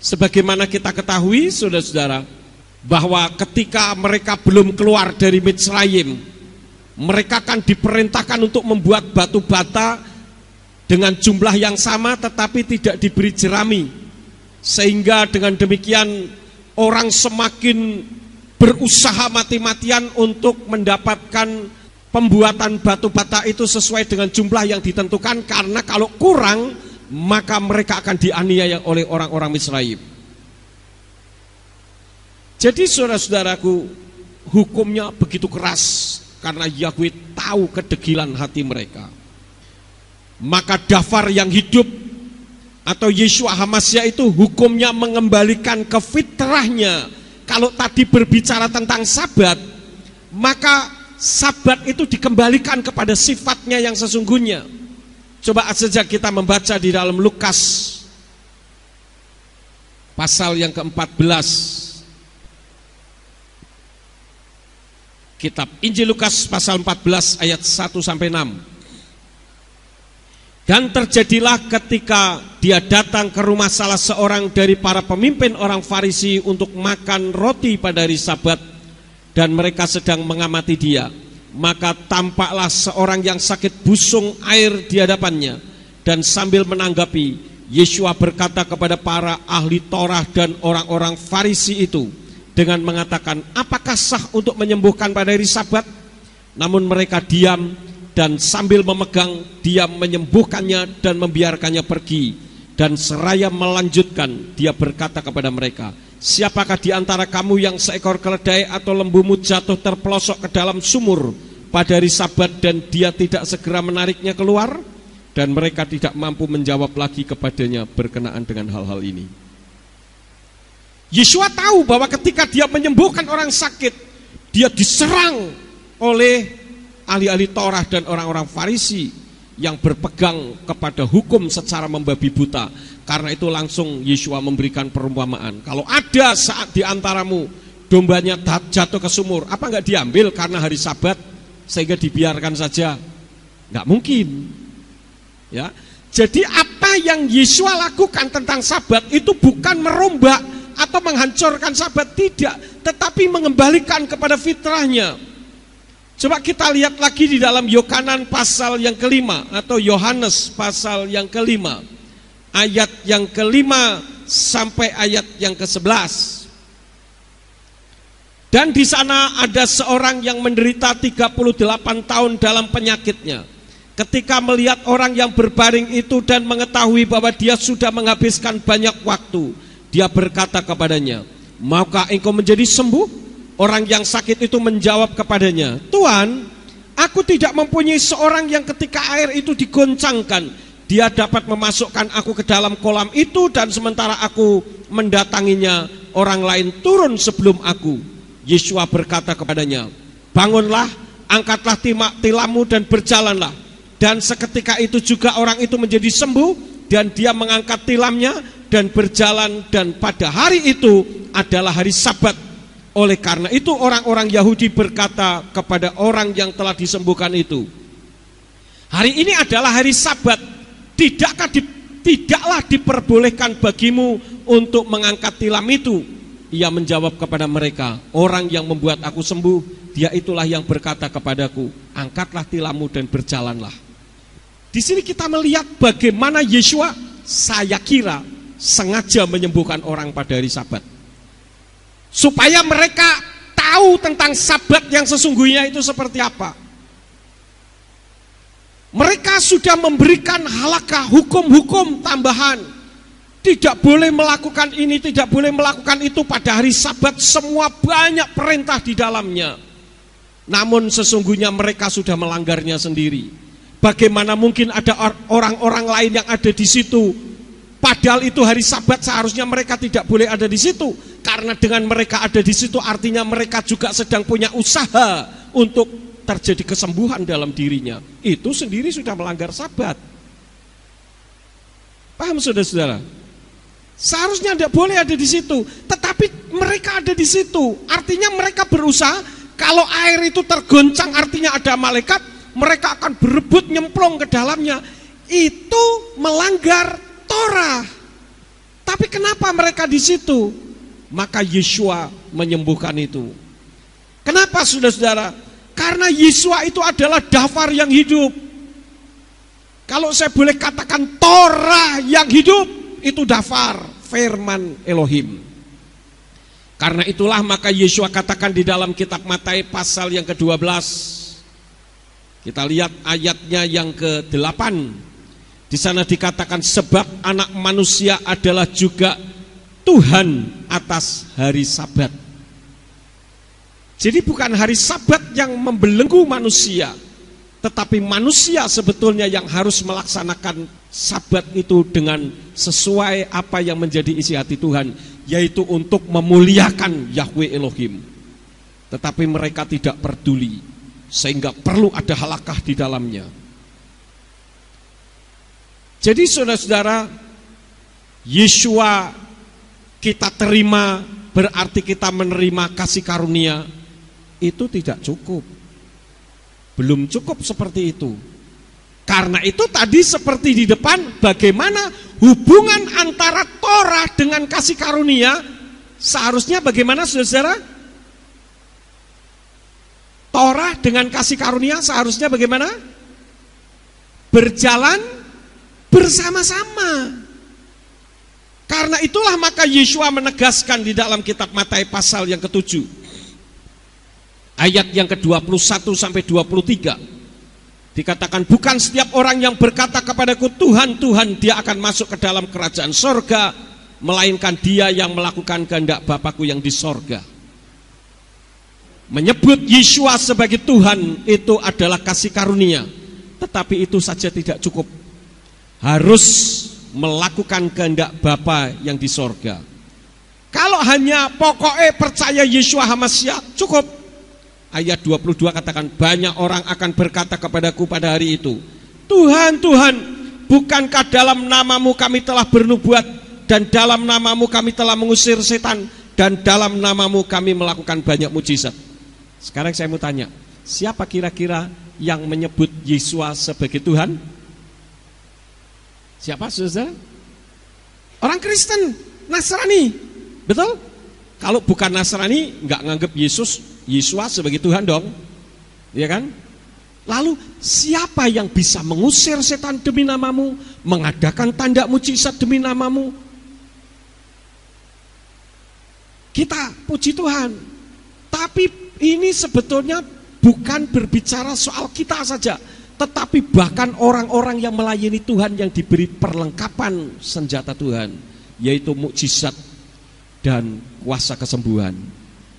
Sebagaimana kita ketahui saudara-saudara, bahwa ketika mereka belum keluar dari Mitzrayim, mereka akan diperintahkan untuk membuat batu bata dengan jumlah yang sama tetapi tidak diberi jerami, sehingga dengan demikian orang semakin berusaha mati-matian untuk mendapatkan pembuatan batu bata itu sesuai dengan jumlah yang ditentukan, karena kalau kurang maka mereka akan dianiaya oleh orang-orang Misraim. Jadi saudara-saudaraku, hukumnya begitu keras karena Yahweh tahu kedegilan hati mereka. Maka Dafar yang hidup atau Yeshua HaMashiach itu hukumnya mengembalikan ke fitrahnya. Kalau tadi berbicara tentang Sabat, maka Sabat itu dikembalikan kepada sifatnya yang sesungguhnya. Coba saja kita membaca di dalam Lukas pasal yang ke-14. Kitab Injil Lukas pasal 14 ayat 1 sampai 6. Dan terjadilah ketika dia datang ke rumah salah seorang dari para pemimpin orang Farisi untuk makan roti pada hari Sabat, dan mereka sedang mengamati dia, maka tampaklah seorang yang sakit busung air di hadapannya, dan sambil menanggapi, Yeshua berkata kepada para ahli Torah dan orang-orang Farisi itu dengan mengatakan, apakah sah untuk menyembuhkan pada hari Sabat? Namun mereka diam, dan sambil memegang dia menyembuhkannya dan membiarkannya pergi. Dan seraya melanjutkan, dia berkata kepada mereka, siapakah di antara kamu yang seekor keledai atau lembumu jatuh terpelosok ke dalam sumur pada hari Sabat dan dia tidak segera menariknya keluar? Dan mereka tidak mampu menjawab lagi kepadanya berkenaan dengan hal-hal ini. Yeshua tahu bahwa ketika dia menyembuhkan orang sakit, dia diserang oleh ahli-ahli Torah dan orang-orang Farisi yang berpegang kepada hukum secara membabi buta. Karena itu langsung Yeshua memberikan perumpamaan. Kalau ada saat di antaramu dombanya jatuh ke sumur, apa enggak diambil karena hari Sabat sehingga dibiarkan saja? Enggak mungkin. Ya. Jadi apa yang Yeshua lakukan tentang Sabat itu bukan merombak atau menghancurkan Sabat, tidak, tetapi mengembalikan kepada fitrahnya. Coba kita lihat lagi di dalam Yohanan pasal yang kelima, atau Yohanes pasal yang kelima, ayat yang kelima sampai ayat yang ke-11. Dan di sana ada seorang yang menderita 38 tahun dalam penyakitnya. Ketika melihat orang yang berbaring itu dan mengetahui bahwa dia sudah menghabiskan banyak waktu, dia berkata kepadanya, maukah engkau menjadi sembuh? Orang yang sakit itu menjawab kepadanya, Tuhan, aku tidak mempunyai seorang yang ketika air itu digoncangkan, dia dapat memasukkan aku ke dalam kolam itu, dan sementara aku mendatanginya, orang lain turun sebelum aku. Yeshua berkata kepadanya, bangunlah, angkatlah tilammu dan berjalanlah. Dan seketika itu juga orang itu menjadi sembuh, dan dia mengangkat tilamnya dan berjalan, dan pada hari itu adalah hari Sabat. Oleh karena itu orang-orang Yahudi berkata kepada orang yang telah disembuhkan itu, hari ini adalah hari Sabat, tidaklah diperbolehkan bagimu untuk mengangkat tilam itu? Ia menjawab kepada mereka, orang yang membuat aku sembuh, dia itulah yang berkata kepadaku, angkatlah tilammu dan berjalanlah. Di sini kita melihat bagaimana Yeshua, saya kira, sengaja menyembuhkan orang pada hari Sabat, supaya mereka tahu tentang Sabat yang sesungguhnya itu seperti apa. Mereka sudah memberikan halakah, hukum-hukum tambahan, tidak boleh melakukan ini, tidak boleh melakukan itu pada hari Sabat, semua banyak perintah di dalamnya. Namun sesungguhnya mereka sudah melanggarnya sendiri. Bagaimana mungkin ada orang-orang lain yang ada di situ, padahal itu hari Sabat, seharusnya mereka tidak boleh ada di situ. Karena dengan mereka ada di situ artinya mereka juga sedang punya usaha untuk terjadi kesembuhan dalam dirinya. Itu sendiri sudah melanggar Sabat. Paham saudara-saudara? Seharusnya tidak boleh ada di situ, tetapi mereka ada di situ. Artinya mereka berusaha, kalau air itu tergoncang artinya ada malaikat, mereka akan berebut nyemplung ke dalamnya. Itu melanggar Torah. Tapi kenapa mereka di situ? Maka Yeshua menyembuhkan itu. Kenapa saudara-saudara? Karena Yeshua itu adalah Dafar yang hidup. Kalau saya boleh katakan Torah yang hidup, itu Dafar, firman Elohim. Karena itulah maka Yeshua katakan di dalam kitab Matius pasal yang ke-12. Kita lihat ayatnya yang ke-8. Di sana dikatakan sebab anak manusia adalah juga Tuhan atas hari Sabat. Jadi bukan hari Sabat yang membelenggu manusia, tetapi manusia sebetulnya yang harus melaksanakan Sabat itu dengan sesuai apa yang menjadi isi hati Tuhan, yaitu untuk memuliakan Yahweh Elohim. Tetapi mereka tidak peduli, sehingga perlu ada halakah di dalamnya. Jadi saudara-saudara, Yeshua kita terima berarti kita menerima kasih karunia, itu tidak cukup. Belum cukup seperti itu. Karena itu tadi seperti di depan, bagaimana hubungan antara Torah dengan kasih karunia, seharusnya bagaimana saudara-saudara? Torah dengan kasih karunia seharusnya bagaimana? Berjalan bersama-sama. Karena itulah maka Yeshua menegaskan di dalam kitab Matius pasal yang ke-7 ayat yang ke-21 sampai 23 dikatakan, bukan setiap orang yang berkata kepadaku Tuhan, Tuhan, dia akan masuk ke dalam kerajaan sorga, melainkan dia yang melakukan kehendak Bapakku yang di sorga. Menyebut Yeshua sebagai Tuhan itu adalah kasih karunia, tetapi itu saja tidak cukup. Harus melakukan kehendak Bapa yang di sorga. Kalau hanya pokoknya percaya Yeshua HaMashiach cukup. Ayat 22 katakan, banyak orang akan berkata kepadaku pada hari itu, Tuhan, Tuhan, bukankah dalam namamu kami telah bernubuat, dan dalam namamu kami telah mengusir setan, dan dalam namamu kami melakukan banyak mujizat. Sekarang saya mau tanya, siapa kira-kira yang menyebut Yeshua sebagai Tuhan? Siapa saudara? Orang Kristen, Nasrani, betul? Kalau bukan Nasrani, nggak nganggap Yeshua sebagai Tuhan dong, ya kan? Lalu siapa yang bisa mengusir setan demi namamu, mengadakan tanda mujizat demi namamu? Kita puji Tuhan. Tapi ini sebetulnya bukan berbicara soal kita saja, tetapi bahkan orang-orang yang melayani Tuhan yang diberi perlengkapan senjata Tuhan, yaitu mukjizat dan kuasa kesembuhan.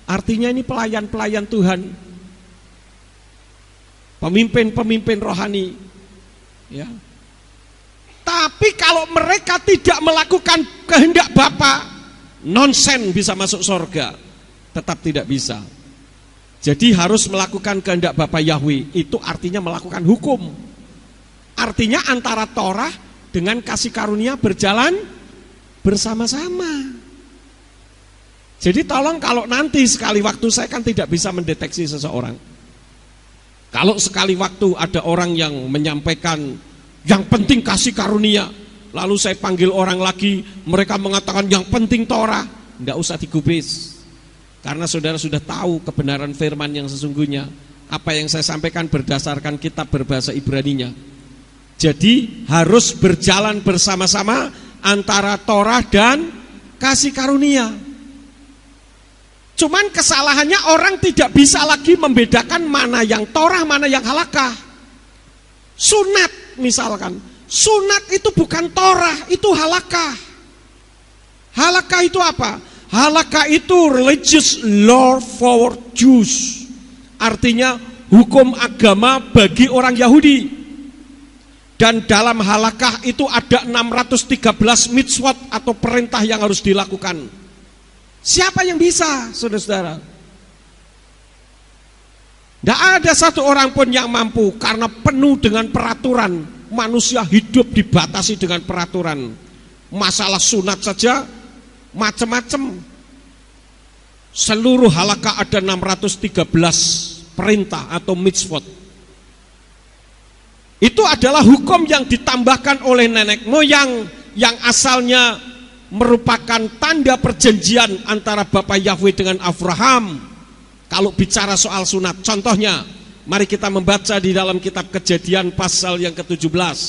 Artinya ini pelayan-pelayan Tuhan, pemimpin-pemimpin rohani, ya. Tapi kalau mereka tidak melakukan kehendak Bapa, nonsen bisa masuk surga, tetap tidak bisa. Jadi harus melakukan kehendak Bapa Yahweh, itu artinya melakukan hukum. Artinya antara Torah dengan kasih karunia berjalan bersama-sama. Jadi tolong kalau nanti sekali waktu, saya kan tidak bisa mendeteksi seseorang. Kalau sekali waktu ada orang yang menyampaikan yang penting kasih karunia, lalu saya panggil orang lagi, mereka mengatakan yang penting Torah, enggak usah digubris. Karena saudara sudah tahu kebenaran firman yang sesungguhnya. Apa yang saya sampaikan berdasarkan kitab berbahasa Ibraninya. Jadi harus berjalan bersama-sama antara Torah dan kasih karunia. Cuman kesalahannya orang tidak bisa lagi membedakan mana yang Torah, mana yang halakah. Sunat misalkan, sunat itu bukan Torah, itu halakah. Halakah itu apa? Halakha itu religious law for Jews. Artinya hukum agama bagi orang Yahudi. Dan dalam halakha itu ada 613 mitzvot atau perintah yang harus dilakukan. Siapa yang bisa, saudara-saudara? Tidak ada satu orang pun yang mampu, karena penuh dengan peraturan. Manusia hidup dibatasi dengan peraturan. Masalah sunat saja macam-macam. Seluruh halakha ada 613 perintah atau mitzvot. Itu adalah hukum yang ditambahkan oleh nenek moyang yang asalnya merupakan tanda perjanjian antara Bapa Yahweh dengan Abraham. Kalau bicara soal sunat, contohnya mari kita membaca di dalam kitab Kejadian pasal yang ke-17.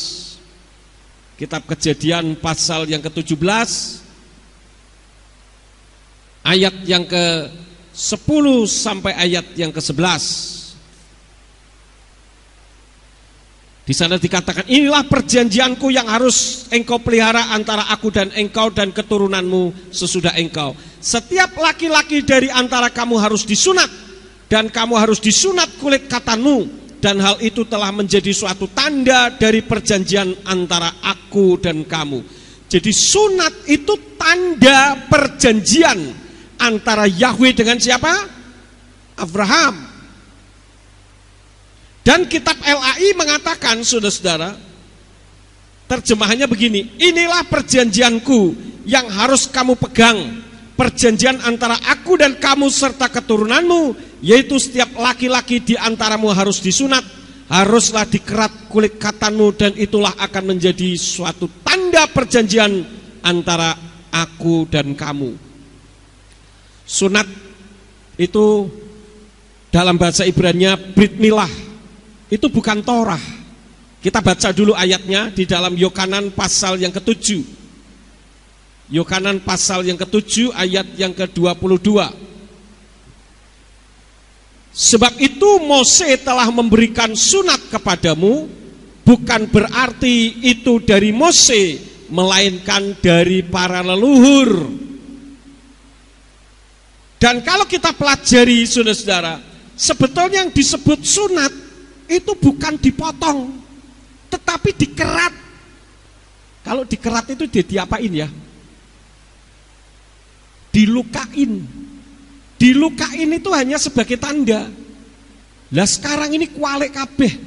Kitab Kejadian pasal yang ke-17 ayat yang ke-10 sampai ayat yang ke-11. Di sana dikatakan, inilah perjanjianku yang harus engkau pelihara antara aku dan engkau dan keturunanmu sesudah engkau. Setiap laki-laki dari antara kamu harus disunat, dan kamu harus disunat kulit katanmu, dan hal itu telah menjadi suatu tanda dari perjanjian antara aku dan kamu. Jadi sunat itu tanda perjanjian antara Yahweh dengan siapa? Abraham. Dan kitab LAI mengatakan, saudara-saudara, terjemahannya begini, inilah perjanjianku yang harus kamu pegang, perjanjian antara aku dan kamu serta keturunanmu, yaitu setiap laki-laki di antaramu harus disunat, haruslah dikerat kulit katanmu, dan itulah akan menjadi suatu tanda perjanjian antara aku dan kamu. Sunat itu dalam bahasa Ibraninya brit milah. Itu bukan Torah. Kita baca dulu ayatnya di dalam Yohanan pasal yang ke-7. Yohanan pasal yang ke-7 ayat yang ke-22. Sebab itu Mose telah memberikan sunat kepadamu, bukan berarti itu dari Mose, melainkan dari para leluhur. Dan kalau kita pelajari, saudara-saudara, sebetulnya yang disebut sunat itu bukan dipotong, tetapi dikerat. Kalau dikerat itu diapain ya? Dilukain. Dilukain itu hanya sebagai tanda. Lah sekarang ini kualek kabeh.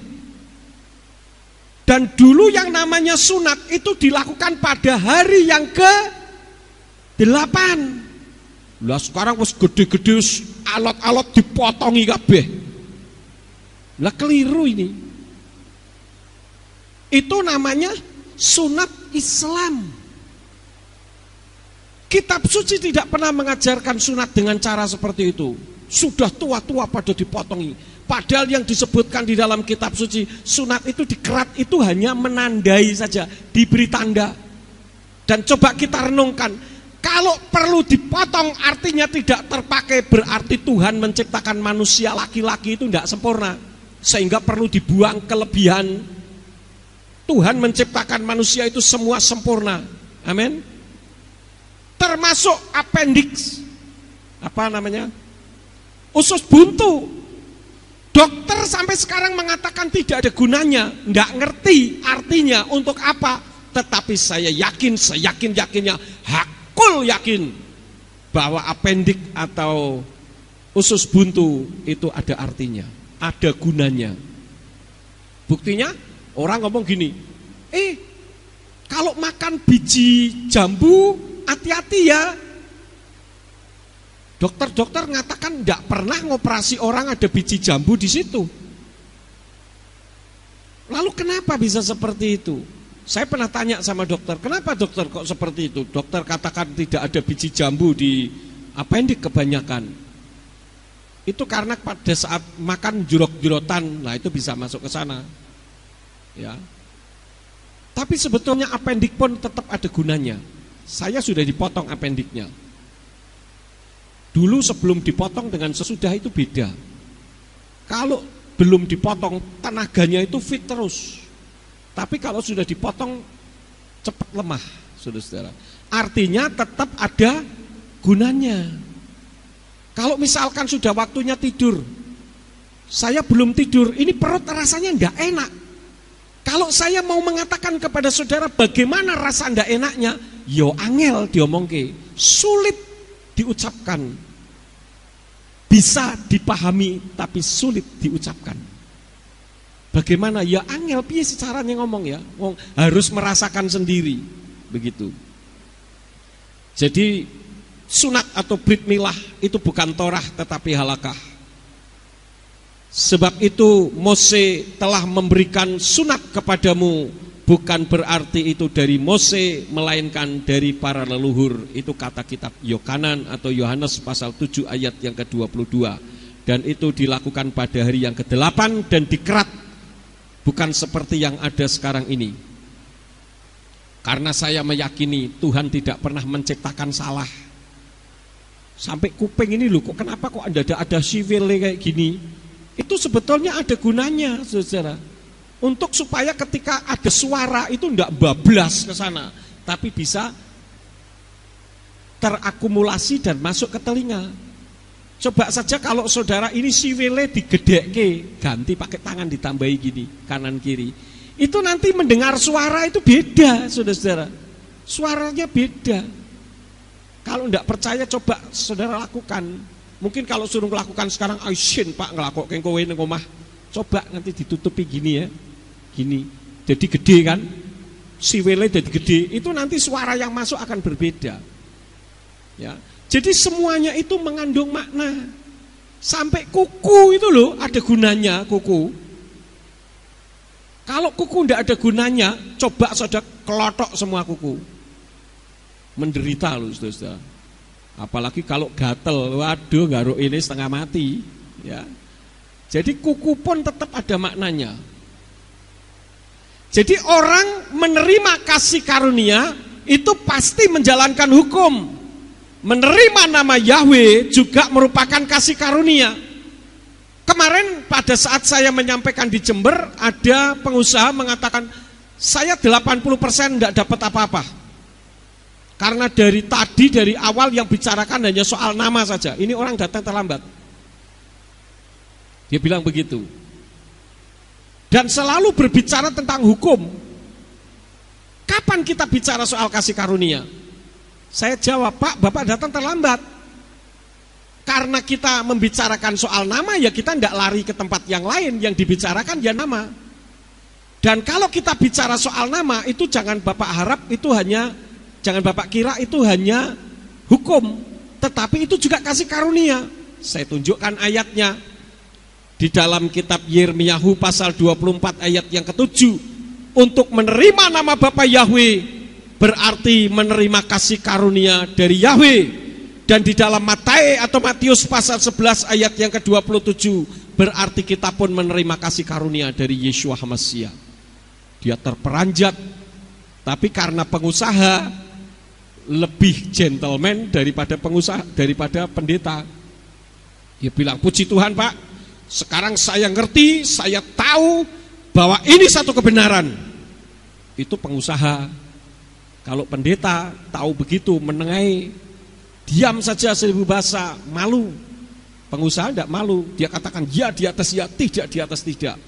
Dan dulu yang namanya sunat itu dilakukan pada hari yang ke-8. Lah sekarang wis gede-gede alat-alat dipotongi kabeh. Lah keliru ini. Itu namanya sunat Islam. Kitab suci tidak pernah mengajarkan sunat dengan cara seperti itu. Sudah tua-tua pada dipotongi. Padahal yang disebutkan di dalam kitab suci, sunat itu dikerat itu hanya menandai saja, diberi tanda. Dan coba kita renungkan, kalau perlu dipotong artinya tidak terpakai, berarti Tuhan menciptakan manusia laki-laki itu tidak sempurna, sehingga perlu dibuang kelebihan. Tuhan menciptakan manusia itu semua sempurna. Amin. Termasuk appendix, apa namanya, usus buntu. Dokter sampai sekarang mengatakan tidak ada gunanya, tidak ngerti artinya untuk apa. Tetapi saya yakin, seyakin-yakinnya, hakul yakin bahwa appendix atau usus buntu itu ada artinya, ada gunanya. Buktinya orang ngomong gini, kalau makan biji jambu hati-hati ya. Dokter-dokter mengatakan tidak pernah ngoperasi orang ada biji jambu di situ. Lalu kenapa bisa seperti itu? Saya pernah tanya sama dokter, kenapa dokter kok seperti itu? Dokter katakan tidak ada biji jambu di appendix kebanyakan. Itu karena pada saat makan jurok-jurotan, nah itu bisa masuk ke sana. Ya. Tapi sebetulnya appendix pun tetap ada gunanya. Saya sudah dipotong appendixnya. Dulu sebelum dipotong dengan sesudah itu beda. Kalau belum dipotong tenaganya itu fit terus. Tapi kalau sudah dipotong cepat lemah, saudara-saudara. Artinya tetap ada gunanya. Kalau misalkan sudah waktunya tidur, saya belum tidur, ini perut rasanya enggak enak. Kalau saya mau mengatakan kepada saudara bagaimana rasa enggak enaknya, yo angel diomongke, sulit diucapkan. Bisa dipahami tapi sulit diucapkan. Bagaimana? Ya angel piye caranya ngomong ya? Harus merasakan sendiri. Begitu. Jadi sunat atau brit milah itu bukan Torah tetapi halakah. Sebab itu Mose telah memberikan sunat kepadamu, bukan berarti itu dari Mose melainkan dari para leluhur. Itu kata kitab Yohanan atau Yohanes pasal 7 ayat yang ke-22. Dan itu dilakukan pada hari yang ke-8 dan dikerat, bukan seperti yang ada sekarang ini. Karena saya meyakini Tuhan tidak pernah menciptakan salah. Sampai kuping ini loh, kok kenapa kok ada sivil kayak gini? Itu sebetulnya ada gunanya, saudara. untuk supaya ketika ada suara itu tidak bablas ke sana, tapi bisa terakumulasi dan masuk ke telinga. Coba saja kalau saudara ini siwele digedeke, ganti pakai tangan ditambahi gini, kanan kiri. Itu nanti mendengar suara itu beda, saudara-saudara. Suaranya beda. Kalau tidak percaya coba saudara lakukan. Mungkin kalau suruh lakukan sekarang, aisin Pak ngelakukan kowe ning omah. Coba nanti ditutupi gini ya. Gini, jadi gede kan, siwele jadi gede, itu nanti suara yang masuk akan berbeda. Ya, jadi semuanya itu mengandung makna. Sampai kuku itu loh ada gunanya kuku. Kalau kuku tidak ada gunanya, coba saudara kelotok semua kuku, menderita loh saudara. Apalagi kalau gatel, waduh garuk ini setengah mati. Ya, jadi kuku pun tetap ada maknanya. Jadi orang menerima kasih karunia itu pasti menjalankan hukum. Menerima nama Yahweh juga merupakan kasih karunia. Kemarin pada saat saya menyampaikan di Jember, ada pengusaha mengatakan, saya 80% tidak dapat apa-apa. Karena dari awal yang bicarakan hanya soal nama saja. Ini orang datang terlambat. Dia bilang begitu. Dan selalu berbicara tentang hukum. Kapan kita bicara soal kasih karunia? Saya jawab, Pak, Bapak datang terlambat. Karena kita membicarakan soal nama, ya kita tidak lari ke tempat yang lain. Yang dibicarakan ya nama. Dan kalau kita bicara soal nama, itu jangan Bapak harap itu hanya, jangan Bapak kira itu hanya hukum. Tetapi itu juga kasih karunia. Saya tunjukkan ayatnya. Di dalam kitab Yirmiyahu pasal 24 ayat yang ke-7, untuk menerima nama Bapa Yahweh berarti menerima kasih karunia dari Yahweh. Dan di dalam Matius pasal 11 ayat yang ke-27 berarti kita pun menerima kasih karunia dari Yeshua HaMashiach. Dia terperanjat, tapi karena pengusaha lebih gentleman daripada pendeta. Dia bilang, puji Tuhan Pak, sekarang saya ngerti, saya tahu bahwa ini satu kebenaran. Itu pengusaha. Kalau pendeta tahu begitu, menengahi, diam saja seribu bahasa, malu. Pengusaha tidak malu, dia katakan ya di atas ya, tidak di atas tidak.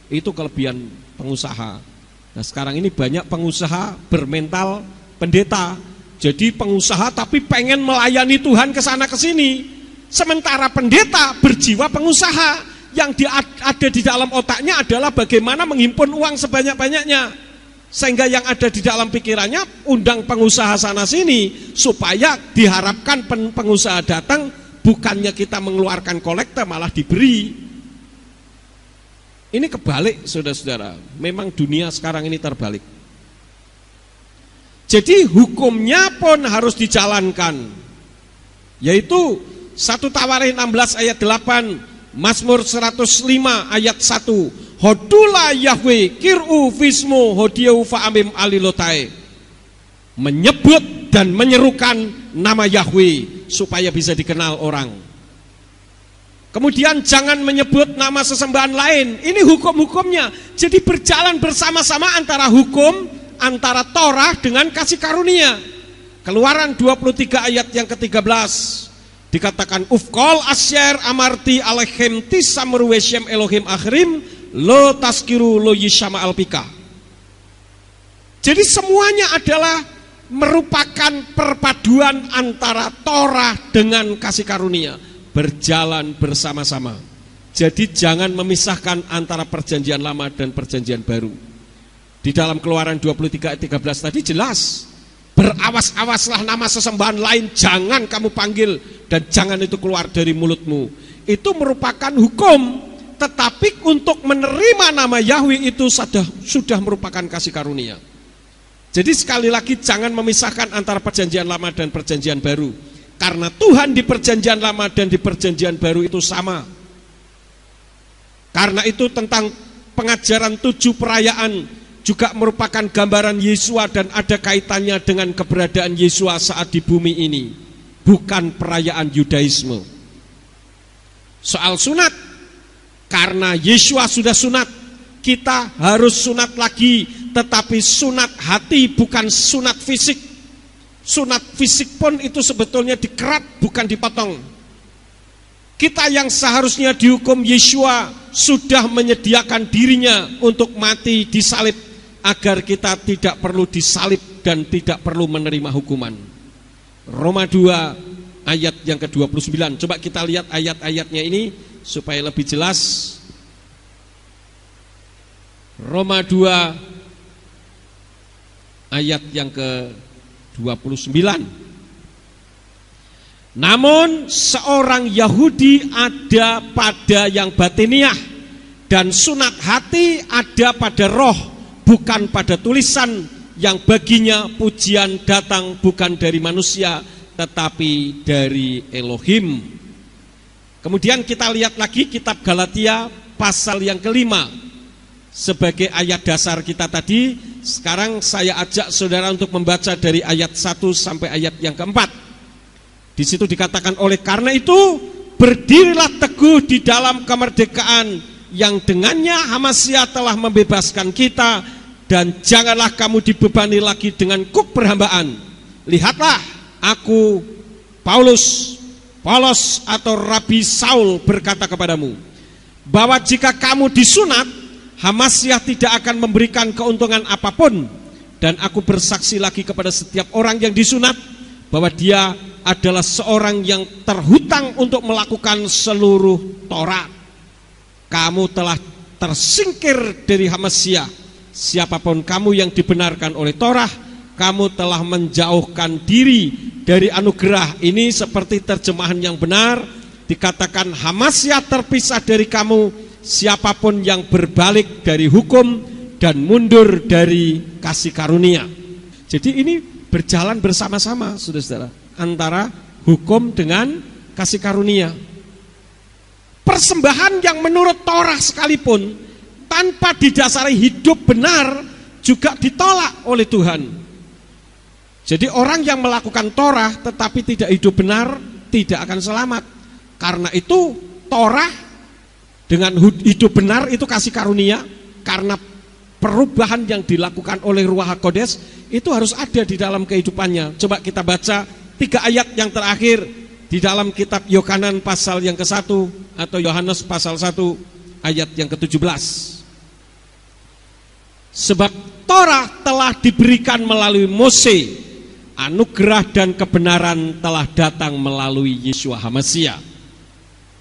Itu kelebihan pengusaha. Nah sekarang ini banyak pengusaha bermental pendeta. Jadi pengusaha tapi pengen melayani Tuhan ke sana ke sini. Sementara pendeta berjiwa pengusaha, yang ada di dalam otaknya adalah bagaimana menghimpun uang sebanyak-banyaknya. Sehingga yang ada di dalam pikirannya undang pengusaha sana sini, supaya diharapkan pengusaha datang, bukannya kita mengeluarkan kolektor malah diberi. Ini kebalik saudara-saudara. Memang dunia sekarang ini terbalik. Jadi hukumnya pun harus dijalankan, yaitu 1 Tawarin 16 ayat 8, Mazmur 105 ayat 1, Hodula Yahweh kir'u vismu hodiau fa'amim alilotai. Menyebut dan menyerukan nama Yahweh supaya bisa dikenal orang. Kemudian jangan menyebut nama sesembahan lain. Ini hukum-hukumnya. Jadi berjalan bersama-sama antara hukum, antara Torah dengan kasih karunia. Keluaran 23 ayat yang ke-13 dikatakan, Ufkol asyer amarti alehem tisamru weshem Elohim akhrim lo taskiru lo yishama alpika. Jadi semuanya adalah merupakan perpaduan antara Torah dengan kasih karunia, berjalan bersama-sama. Jadi jangan memisahkan antara perjanjian lama dan perjanjian baru. Di dalam Keluaran 23 ayat 13 tadi jelas, berawas-awaslah nama sesembahan lain jangan kamu panggil dan jangan itu keluar dari mulutmu. Itu merupakan hukum, tetapi untuk menerima nama Yahweh itu sudah merupakan kasih karunia. Jadi sekali lagi jangan memisahkan antara perjanjian lama dan perjanjian baru, karena Tuhan di perjanjian lama dan di perjanjian baru itu sama. Karena itu tentang pengajaran 7 perayaan juga merupakan gambaran Yesua dan ada kaitannya dengan keberadaan Yesua saat di bumi ini, bukan perayaan Yudaisme. Soal sunat, karena Yesua sudah sunat, kita harus sunat lagi, tetapi sunat hati bukan sunat fisik. Sunat fisik pun itu sebetulnya dikerat, bukan dipotong. Kita yang seharusnya dihukum, Yeshua sudah menyediakan dirinya untuk mati disalib agar kita tidak perlu disalib dan tidak perlu menerima hukuman. Roma 2 ayat yang ke-29. Coba kita lihat ayat-ayatnya ini supaya lebih jelas. Roma 2 ayat yang ke-29. Namun seorang Yahudi ada pada yang batiniah, dan sunat hati ada pada roh, bukan pada tulisan, yang baginya pujian datang bukan dari manusia tetapi dari Elohim. Kemudian kita lihat lagi kitab Galatia pasal yang ke-5 sebagai ayat dasar kita tadi. Sekarang saya ajak saudara untuk membaca dari ayat 1 sampai ayat yang ke-4. Di situ dikatakan, oleh karena itu berdirilah teguh di dalam kemerdekaan yang dengannya Hamasya telah membebaskan kita, dan janganlah kamu dibebani lagi dengan kuk perhambaan. Lihatlah, aku Paulos atau Rabi Saul berkata kepadamu, bahwa jika kamu disunat, Hamasya tidak akan memberikan keuntungan apapun. Dan aku bersaksi lagi kepada setiap orang yang disunat bahwa dia adalah seorang yang terhutang untuk melakukan seluruh Taurat. Kamu telah tersingkir dari Hamasya. Siapapun kamu yang dibenarkan oleh Taurat, kamu telah menjauhkan diri dari anugerah. Ini seperti terjemahan yang benar, dikatakan Hamasya terpisah dari kamu, siapapun yang berbalik dari hukum dan mundur dari kasih karunia. Jadi ini berjalan bersama-sama, saudara-saudara, antara hukum dengan kasih karunia. Persembahan yang menurut Torah sekalipun tanpa didasari hidup benar juga ditolak oleh Tuhan. Jadi orang yang melakukan Torah tetapi tidak hidup benar tidak akan selamat. Karena itu Torah dengan hidup benar itu kasih karunia, karena perubahan yang dilakukan oleh Ruach HaKodes itu harus ada di dalam kehidupannya. Coba kita baca 3 ayat yang terakhir di dalam kitab Yohanan pasal yang ke-1 atau Yohanes pasal 1 ayat yang ke-17. Sebab Torah telah diberikan melalui Mose, anugerah dan kebenaran telah datang melalui Yeshua Hamasya.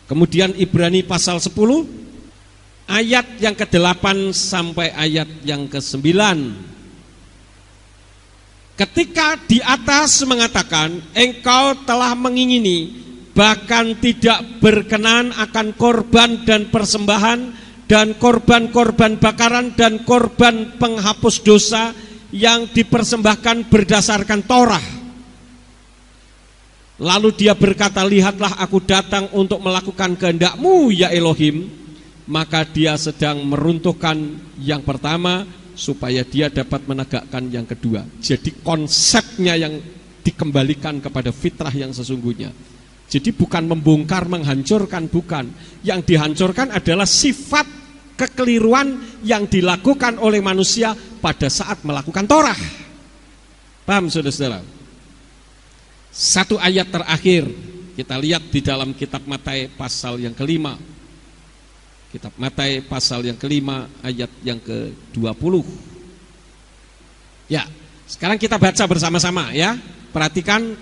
Kemudian Ibrani pasal 10 ayat yang ke-8 sampai ayat yang ke-9. Ketika di atas mengatakan, engkau telah mengingini, bahkan tidak berkenan akan korban dan persembahan dan korban-korban bakaran dan korban penghapus dosa yang dipersembahkan berdasarkan Torah. Lalu dia berkata, lihatlah aku datang untuk melakukan kehendak-Mu ya Elohim. Maka dia sedang meruntuhkan yang pertama supaya dia dapat menegakkan yang kedua. Jadi konsepnya yang dikembalikan kepada fitrah yang sesungguhnya. Jadi bukan membongkar, menghancurkan, bukan. Yang dihancurkan adalah sifat kekeliruan yang dilakukan oleh manusia pada saat melakukan Torah. Paham saudara-saudara? Satu ayat terakhir kita lihat di dalam kitab Matius pasal yang ke-5. Kitab Matius pasal yang ke-5 ayat yang ke-20. Ya, sekarang kita baca bersama-sama ya. Perhatikan,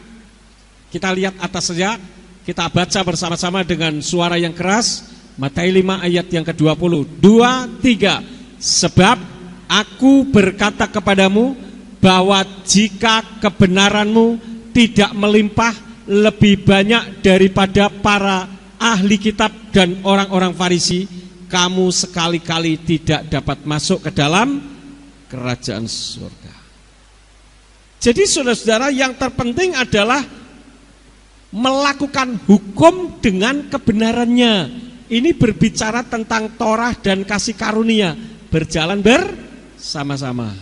kita lihat atas saja. Kita baca bersama-sama dengan suara yang keras. Matius 5 ayat yang ke-20. 2, 3. Sebab aku berkata kepadamu bahwa jika kebenaranmu tidak melimpah lebih banyak daripada para ahli kitab dan orang-orang Farisi, kamu sekali-kali tidak dapat masuk ke dalam kerajaan surga. Jadi saudara-saudara, yang terpenting adalah melakukan hukum dengan kebenarannya. Ini berbicara tentang Torah dan kasih karunia berjalan bersama-sama.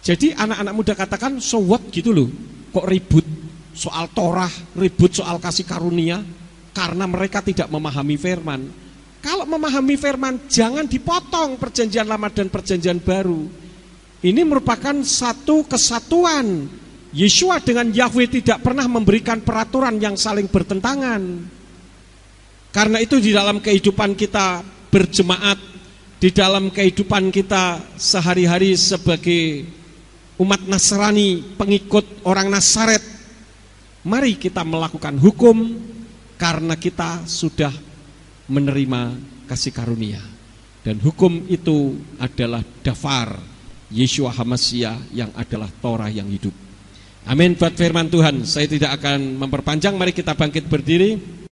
Jadi anak-anak muda katakan, so what gitu loh. Kok ribut soal Torah, ribut soal kasih karunia? Karena mereka tidak memahami firman. Kalau memahami firman, jangan dipotong perjanjian lama dan perjanjian baru. Ini merupakan satu kesatuan. Yeshua dengan Yahweh tidak pernah memberikan peraturan yang saling bertentangan. Karena itu di dalam kehidupan kita berjemaat, di dalam kehidupan kita sehari-hari sebagai umat Nasrani, pengikut orang Nazaret, mari kita melakukan hukum karena kita sudah menerima kasih karunia. Dan hukum itu adalah dafar Yeshua HaMashiach yang adalah Torah yang hidup. Amin buat firman Tuhan. Saya tidak akan memperpanjang, mari kita bangkit berdiri.